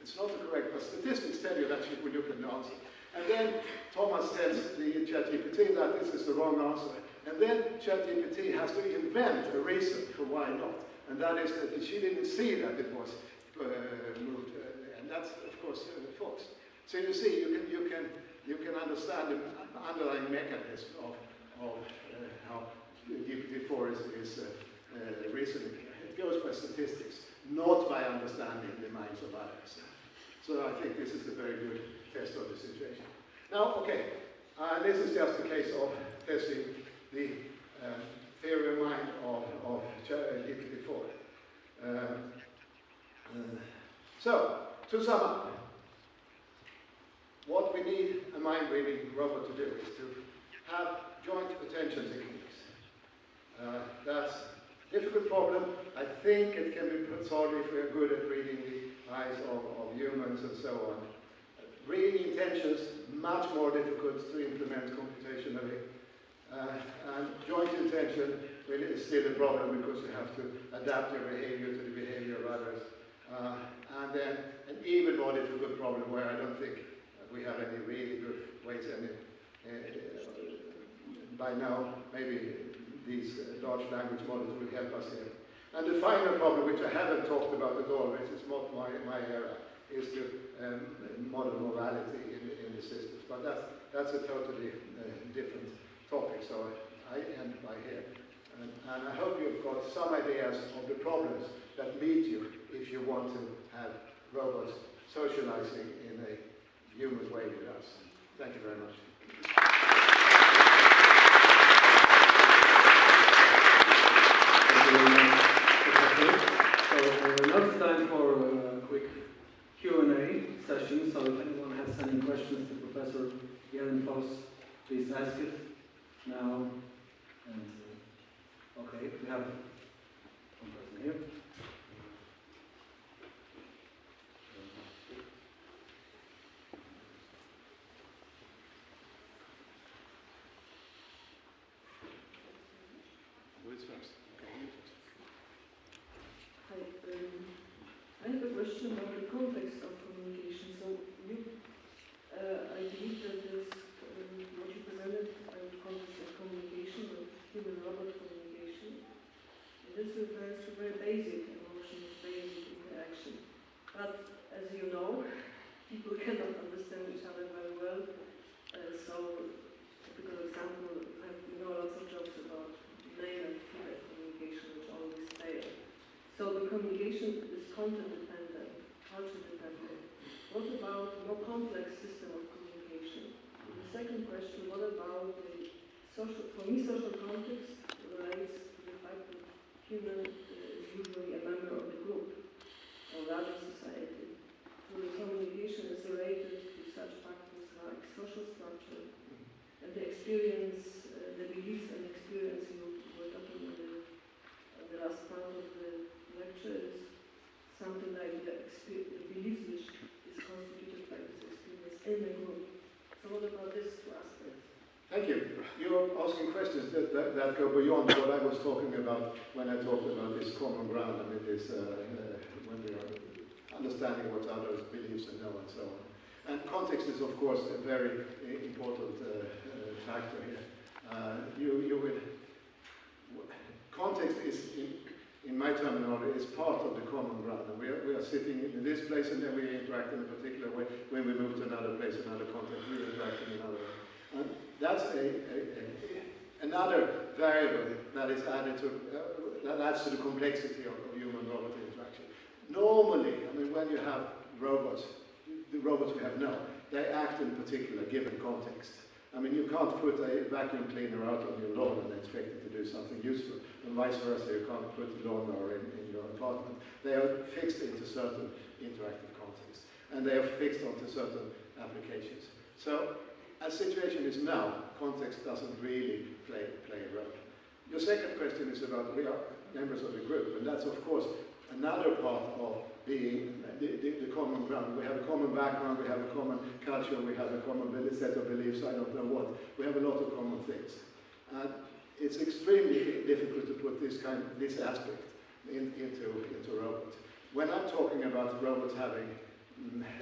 B: It's not correct, but statistics tell you that she will look in the answer. And then Thomas tells the ChatGPT that this is the wrong answer. And then ChatGPT has to invent a reason for why not. And that is that she didn't see that it was moved. And that's, of course, false. So you see, you can understand the underlying mechanism of how GPT-4 is reasoning. It goes by statistics, not by understanding the minds of others. So I think this is a very good test of the situation. Now, okay, this is just a case of testing the theory of mind of GPT-4. So, to sum up, what we need a mind-reading robot to do is to have joint attention techniques. That's a difficult problem. I think it can be solved if we are good at reading the eyes of humans and so on. Reading intentions, much more difficult to implement computationally. And joint intention really is still a problem because you have to adapt your behavior to the behavior of others. And then an even more difficult problem where I don't think we have any really good ways. By now, maybe these large language models will help us here. And the final problem, which I haven't talked about at all, which is not my area, is the model morality in the systems. But that's a totally different topic, so I end by here. And I hope you've got some ideas of the problems that meet you if you want to have robots socializing in a human way with us. Thank you very much.
C: Professor Gärdenfors, please ask it now. And okay, we have one person here.
B: Who is first? Okay, you first.
D: Hi, I have a question about the context of communication. So I believe that this, what you presented, the context of communication, of human-robot communication, this refers to very basic emotions, basic interaction. But as you know, people cannot understand each other very well. So, typical example, we know lots of jokes about male and female communication, which always fail. So the communication is content dependent, culture dependent. What about more complex system of communication? And the second question, what about the social, for me social context relates to the fact that human is usually a member of the group or larger society. So the communication is related to such factors like social structure and the experience, the beliefs and experience you were talking in the last part of the lecture is something like the beliefs which is constituted by this experience in the group. So what about these two aspects?
B: Thank you. You're asking questions that go beyond what I was talking about when I talked about this common ground. I mean, this when we are understanding what others' beliefs and know and so on. And context is, of course, a very important factor here. Context is, in my terminology, is part of the common ground. And we are sitting in this place and then we interact in a particular way. When we move to another place, another context, we interact in another way. And that's another variable that is added to, that adds to the complexity of human-robot interaction. Normally, I mean, when you have robots, the robots we have now, they act in a particular given context. I mean, you can't put a vacuum cleaner out on your lawn and expect it to do something useful, and vice versa, you can't put a lawnmower in your apartment. They are fixed into certain interactive contexts, and they are fixed onto certain applications. So, as the situation is now, context doesn't really play a role. Your second question is about we are members of the group, and that's of course another part of being the common ground. We have a common background, we have a common culture, we have a common set of beliefs, I don't know what. We have a lot of common things. And it's extremely difficult to put this aspect into robots. When I'm talking about robots having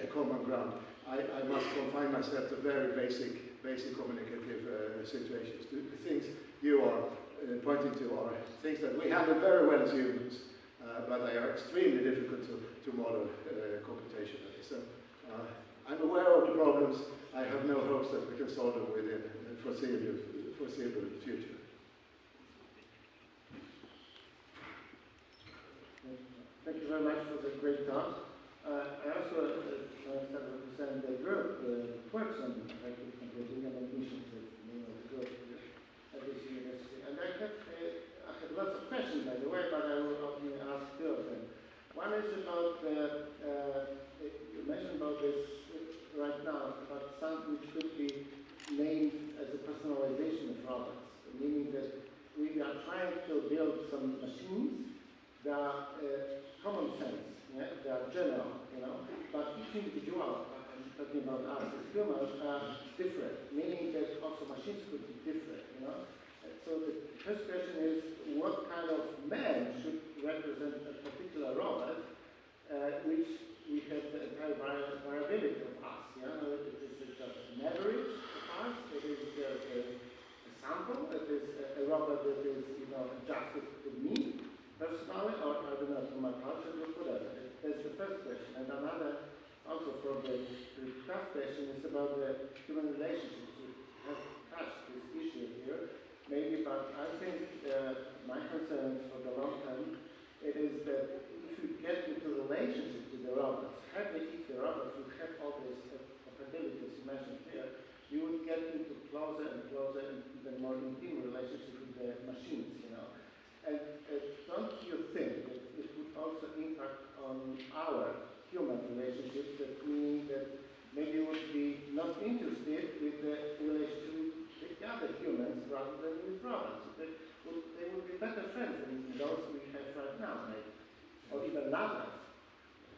B: a common ground, I must confine myself to very basic communicative situations. The things you are pointing to are things that we handle very well as humans, but they are extremely difficult to model computationally. So I'm aware of the problems. I have no hopes that we can solve them within the foreseeable future.
E: Thank you very much for the great talk. I also represent the group that works on effective computing and admissions as the name of the group at this university. And I have lots of questions, by the way, but I will only ask two of them. One is about, you mentioned about this right now, about something which could be named as a personalization of robots, meaning that we are trying to build some machines that are common sense, yeah? They are general, but each individual, I'm talking about us as humans, are different, meaning that also machines could be different, So the first question is, what kind of man should represent a particular robot, which we have the entire variability of us, It is just an average of us, it is just a sample, it is a robot that is, adjusted to me personally, or I don't know, to my culture, or whatever. That's the first question. And another, also from the tough question, is about the human relationships. We have touched this issue here, maybe, but I think my concern for the long term, it is that if you get into relationship with the robots, if the robots would have all these capabilities you mentioned here, you would get into closer and closer and even more intimate relationship with the machines, And don't you think that it would also impact on our human relationships, that meaning that maybe would be not interested with the relationship with the other humans rather than with robots. They would be better friends than those we have right now, maybe, or even lovers.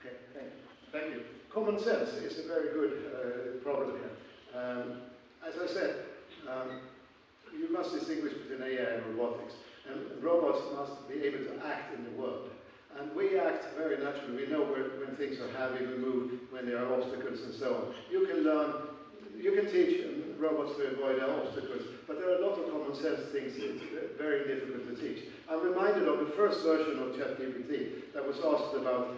E: Okay, thank you.
B: Thank you. Common sense is a very good problem here. As I said, you must distinguish between AI and robotics. And robots must be able to act in the world. And we act very naturally. We know when things are heavy, we move, when there are obstacles and so on. You can teach robots to avoid obstacles, but there are a lot of common sense things it's very difficult to teach. I'm reminded of the first version of ChatGPT that was asked about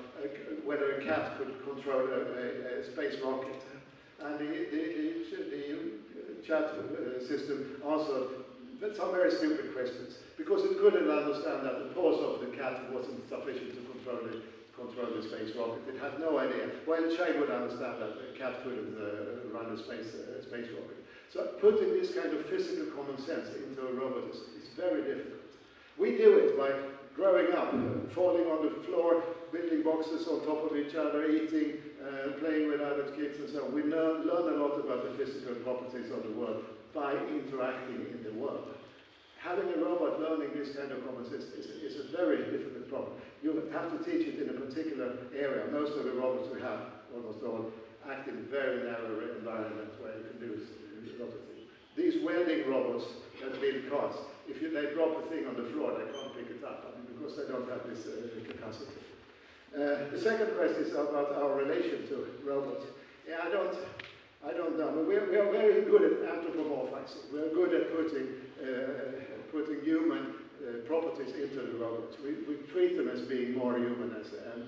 B: whether a cat could control a space rocket. And the chat system answered some very stupid questions, because it couldn't understand that the paws of the cat wasn't sufficient to control the space rocket. It had no idea. Well, a child would understand that a cat couldn't run a space rocket. So putting this kind of physical common sense into a robot is very difficult. We do it by growing up, falling on the floor, building boxes on top of each other, eating, playing with other kids and so on. We learn a lot about the physical properties of the world by interacting in the world. Having a robot learning this kind of common sense is a very difficult problem. You have to teach it in a particular area. Most of the robots we have, almost all, act in a very narrow environment where you can do a lot of things. These welding robots that build cars, if they drop a thing on the floor, they can't pick it up, because they don't have this capacity. The second question is about our relation to robots. Yeah, I don't know. We are very good at anthropomorphizing. We are good at putting human properties into the robots. We treat them as being more human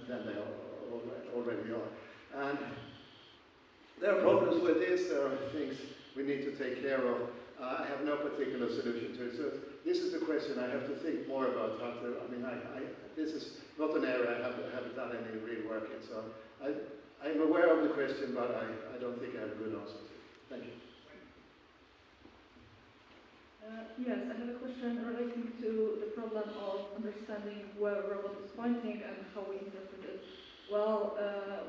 B: than they already are. And there are problems with this. There are things we need to take care of. I have no particular solution to it. So this is the question I have to think more about. This is not an area I haven't done any real work in. So I'm aware of the question, but I don't think I have a good answer to it. Thank you.
D: Yes, I have a question relating to the problem of understanding where a robot is pointing and how we interpret it. Well,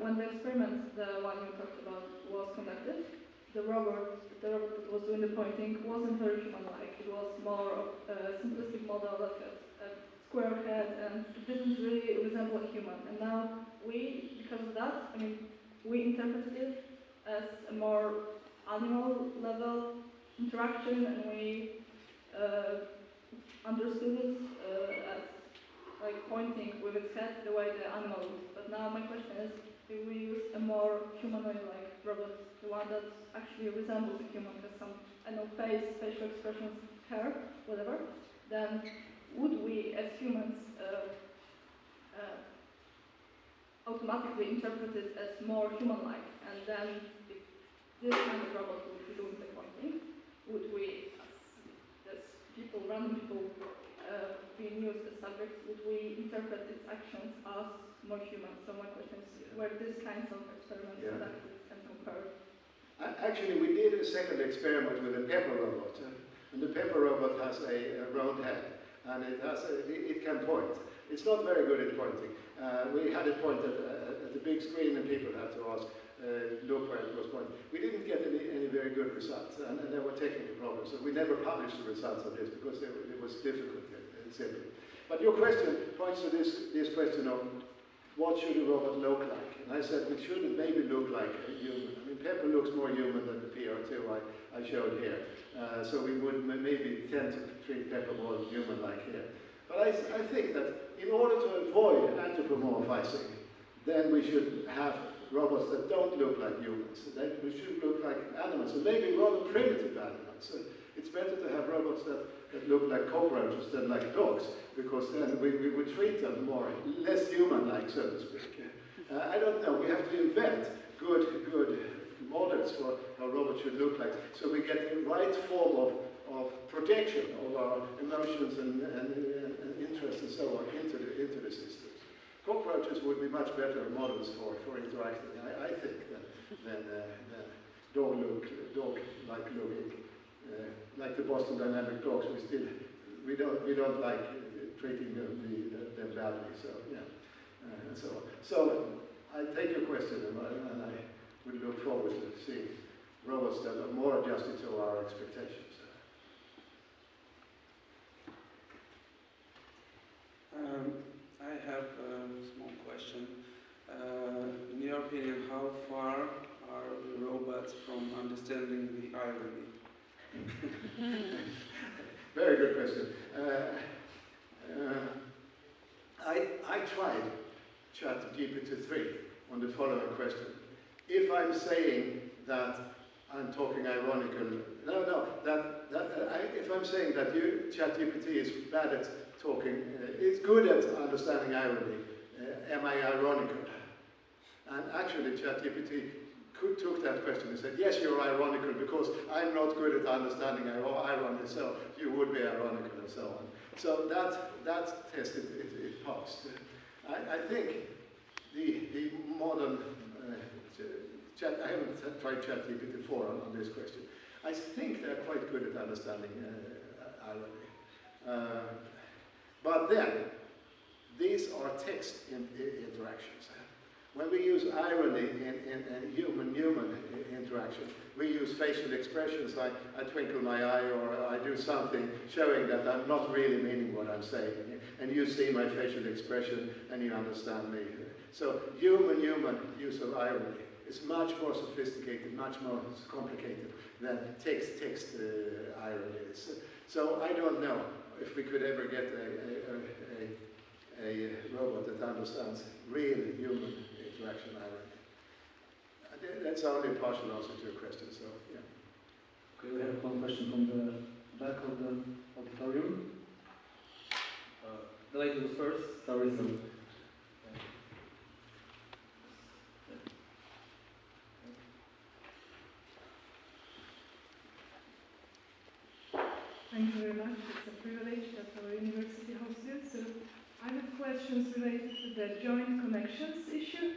D: when the experiment, the one you talked about, was conducted, the robot that was doing the pointing wasn't very human-like. It was more of a simplistic model that had a square head and it didn't really resemble a human. And now we, because of that, we interpreted it as a more animal level interaction, and we understood it as like pointing with its head the way the animal would. But now my question is, if we use a more humanoid-like robot, the one that actually resembles a human, has some, face, facial expressions, hair, whatever, then would we, as humans, automatically interpret it as more human-like? And then, if this kind of robot would be doing the pointing, would we, as people, random people, being used as subjects, would we interpret its actions as more human? So my question is, were these kinds of experiments conducted and compared?
B: Actually, we did a second experiment with a pepper robot, and the pepper robot has a round head, and it can point. It's not very good at pointing. We had it pointed at the big screen, and people had to ask, look where it was pointing. We didn't get any very good results, and there were technical problems, so we never published the results of this because it was difficult simply. But your question points to this question of what should a robot look like? And I said it should maybe look like a human. Pepper looks more human than the PR2 I showed here. So we would maybe tend to treat Pepper more human-like here. But I think that in order to avoid anthropomorphizing, then we should have robots that don't look like humans. We should look like animals, and maybe rather primitive animals. It's better to have robots that look like cockroaches than like dogs, because then we would treat them less human-like, so to speak. I don't know. We have to invent good models for how robots should look like, so we get the right form of protection of our emotions and interests and so on into the systems. Cockroaches would be much better models for interacting, I think, than dog-like looking. Like the Boston Dynamic dogs, we don't like treating them badly. So yeah, and so on. So I take your question, and we look forward to seeing robots that are more adjusted to our expectations.
F: I have a small question. In your opinion, how far are the robots from understanding the irony?
B: Very good question. I tried ChatGPT-3 on the following question. If I'm saying that I'm talking ironically, if I'm saying that ChatGPT is bad at talking, is good at understanding irony, am I ironical? And actually ChatGPT took that question and said, yes, you're ironical because I'm not good at understanding irony, so you would be ironical and so on. So that test, it passed. I think the modern, I haven't tried ChatGPT 4 on this question. I think they're quite good at understanding irony. But then, these are text interactions. When we use irony in human-human interaction, we use facial expressions like I twinkle my eye or I do something showing that I'm not really meaning what I'm saying. And you see my facial expression and you understand me. So human-human use of irony is much more sophisticated, much more complicated than text irony is. So I don't know if we could ever get a robot that understands real human interaction irony. That's only a partial answer to your question, so yeah.
C: Okay, we have one question from the back of the auditorium. The lady was first, sorry.
D: Thank you very much. It's a privilege that our university hosts you. So I have questions related to the joint connections issue.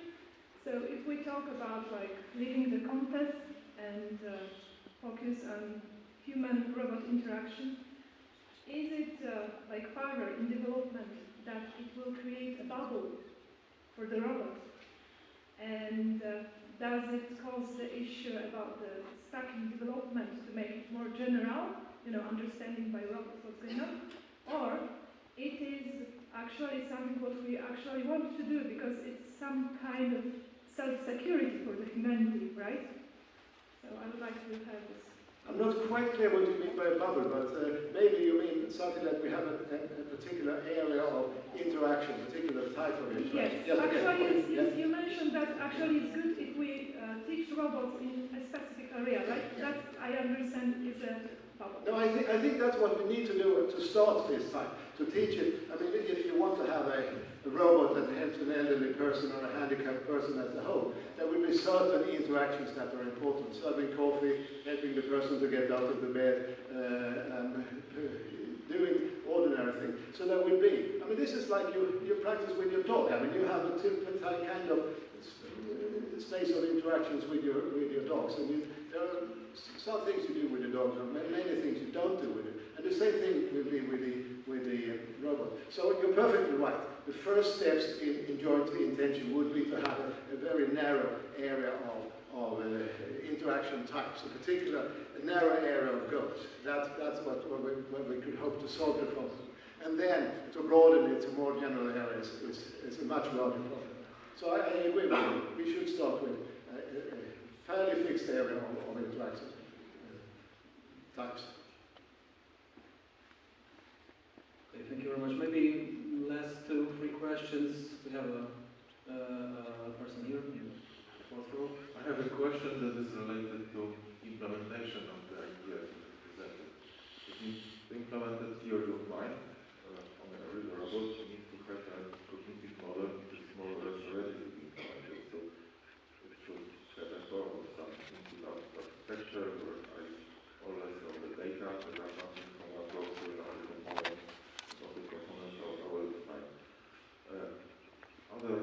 D: So if we talk about like leading the contest and focus on human-robot interaction, is it like further in development that it will create a bubble for the robot? And does it cause the issue about the stacking development to make it more general, understanding by robots what's going on? Or it is actually something what we actually want to do because it's some kind of self-security for the humanity, right? So I would like to have this.
B: I'm not quite clear what you mean by a bubble, but maybe you mean something that we have a particular area of interaction, particular type of interaction.
D: Yes, actually you mentioned that actually it's good if we teach robots in a specific area, right?
B: Yeah.
D: That I understand is a bubble.
B: No, I think that's what we need to do to start this time, to teach it. I mean, if you want to have a robot that helps an elderly person or a handicapped person at the home, there will be certain interactions that are important. Serving coffee, helping the person to get out of the bed, and doing ordinary things. So there will be, I mean, this is like you practice with your dog. I mean, you have a typical kind of space of interactions with your dogs. And there are some things you do with the dogs, and many things you don't do with it. And the same thing will be with the robot. So you're perfectly right. The first steps in joint intention would be to have a very narrow area of interaction types, a particular narrow area of goals. That's what we could hope to solve the problem. And then to broaden it to more general areas is a much larger problem. So I agree with you. We should start with a fairly fixed area of interaction types.
C: Okay, thank you very much. Maybe last 2-3 questions. We have a person here in the fourth row.
G: I have a question that is related to implementation of the ideas you presented. To implement a theory of mind on a real robot, you need to have a cognitive model which is more or less ready to be implemented. So it should have a form of some input architecture where I always know the data, there are something from one block to another component, of the components are well defined. Other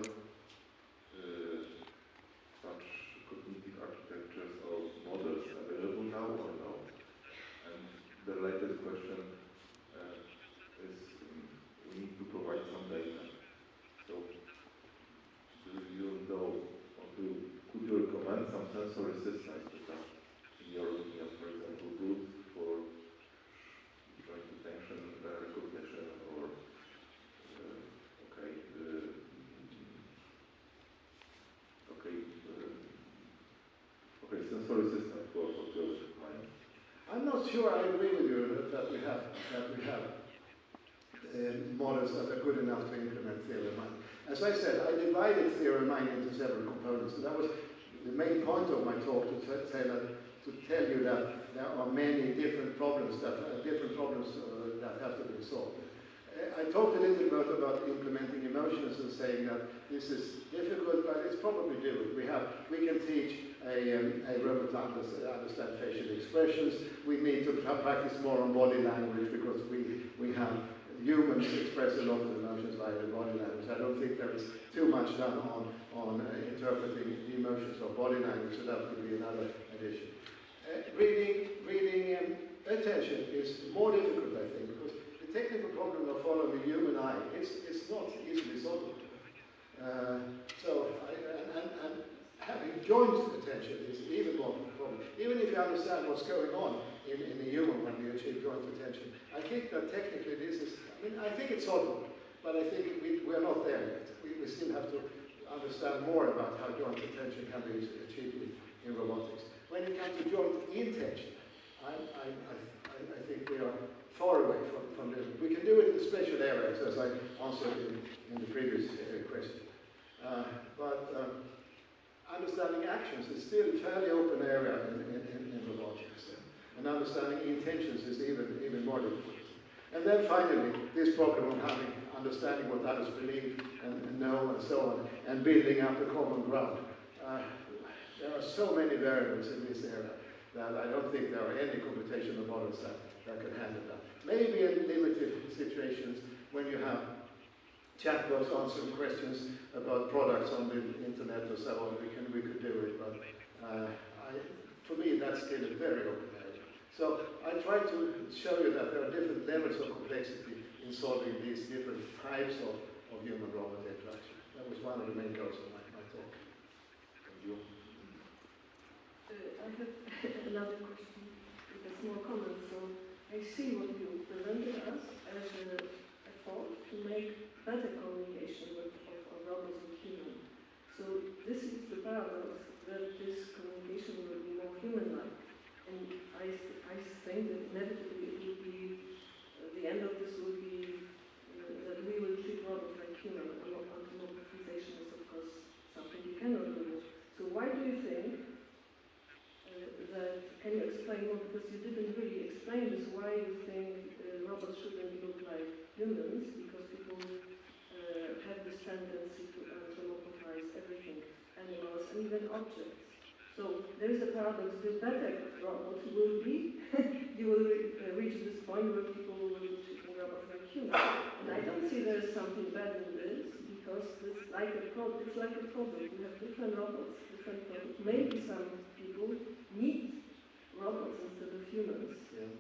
G: such cognitive architectures or models available now or no? And the related question is we need to provide some data. So do you know, or could you recommend some sensory systems that are, in your opinion, for example, good for joint attention recognition or sensory system for close mind.
B: I'm not sure I agree with you that we have models that are good enough to implement theory of mind. As I said, I divided theory of mind into several components, and that was the main point of my talk, to tell you that there are many different problems that have to be solved. I talked a little bit about implementing emotions and saying that this is difficult, but it's probably doable. We can teach a robot to understand facial expressions. We need to practice more on body language because we have humans express a lot of emotions via the body language. I don't think there is too much done on interpreting the emotions of body language, so that would be another addition. Reading attention is more difficult, I think, because the technical problem of following the human eye is not easily solvable. And having joint attention is even more problem. Even if you understand what's going on in the human when we achieve joint attention, I think that technically I think it's solvable, but I think we're not there yet. We still have to understand more about how joint attention can be achieved in robotics. When it comes to joint intention, I think we are far away from this. We can do it in special areas, as I answered in the previous question. But understanding actions is still a fairly open area in robotics. And understanding intentions is even more difficult. And then finally, this problem of understanding what others believe and know and so on, and building up a common ground. There are so many variables in this area that I don't think there are any computational models that can handle that. Maybe in limited situations when you have chatbots answering questions about products on the internet or so on, we could do it, but for me that's still a very open area. So I try to show you that there are different levels of complexity in solving these different types of human-robot interaction. That was one of the main goals of my talk. Thank you.
D: I have another question with a small comment. So I see what you presented us as an effort to make better communication of robots and humans. So this is the paradox that this communication will be more human-like. And I think that inevitably it will be, the end of this will be that we will treat robots like humans. Anthropomorphization is of course something we cannot do. So why do you think can you explain more, because you didn't really explain this, why you think robots shouldn't look like humans, because people have this tendency to anthropomorphize everything, animals and even objects. So there is a paradox. The better robots will be, you will reach this point where people will be treating robots like humans. And I don't see there is something bad in this, because it's like a product. You have different robots, different products. Maybe some people need robots instead of humans.
B: Yeah.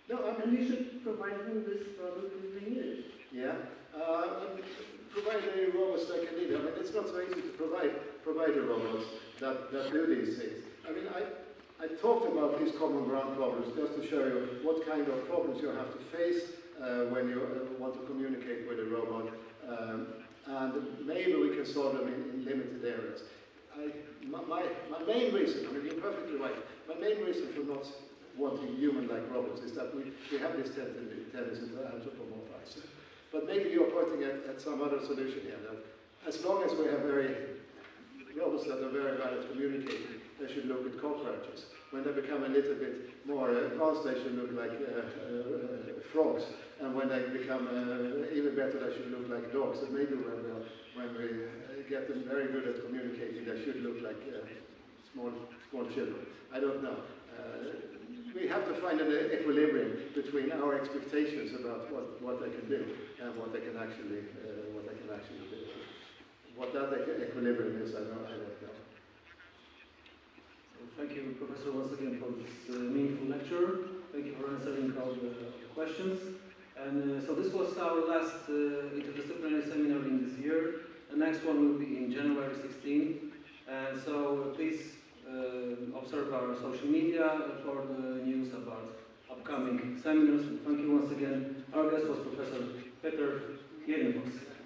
B: No,
D: and we should provide them this product if they need it.
B: Yeah. Provide any robots that can need it. I mean, it's not so easy to provide the robots that do these things. I mean, I talked about these common ground problems just to show you what kind of problems you have to face when you want to communicate with a robot. And maybe we can solve them in limited areas. My main reason, I mean, you're perfectly right, my main reason for not wanting human-like robots is that we have this tendency to anthropomorphize. But maybe you're pointing at some other solution here, that as long as we have robots that are very bad at communicating, they should look at cockroaches. When they become a little bit more advanced, they should look like frogs. And when they become even better, they should look like dogs. And maybe when we get them very good at communicating, they should look like small children. I don't know. We have to find an equilibrium between our expectations about what they can do and what they can actually do. What that equilibrium is, I don't know.
C: Thank you, Professor, once again for this meaningful lecture. Thank you for answering all the questions. And so this was our last interdisciplinary seminar in this year. The next one will be in January 16. So please observe our social media for the news about upcoming seminars. Thank you once again. Our guest was Professor Peter Gärdenfors.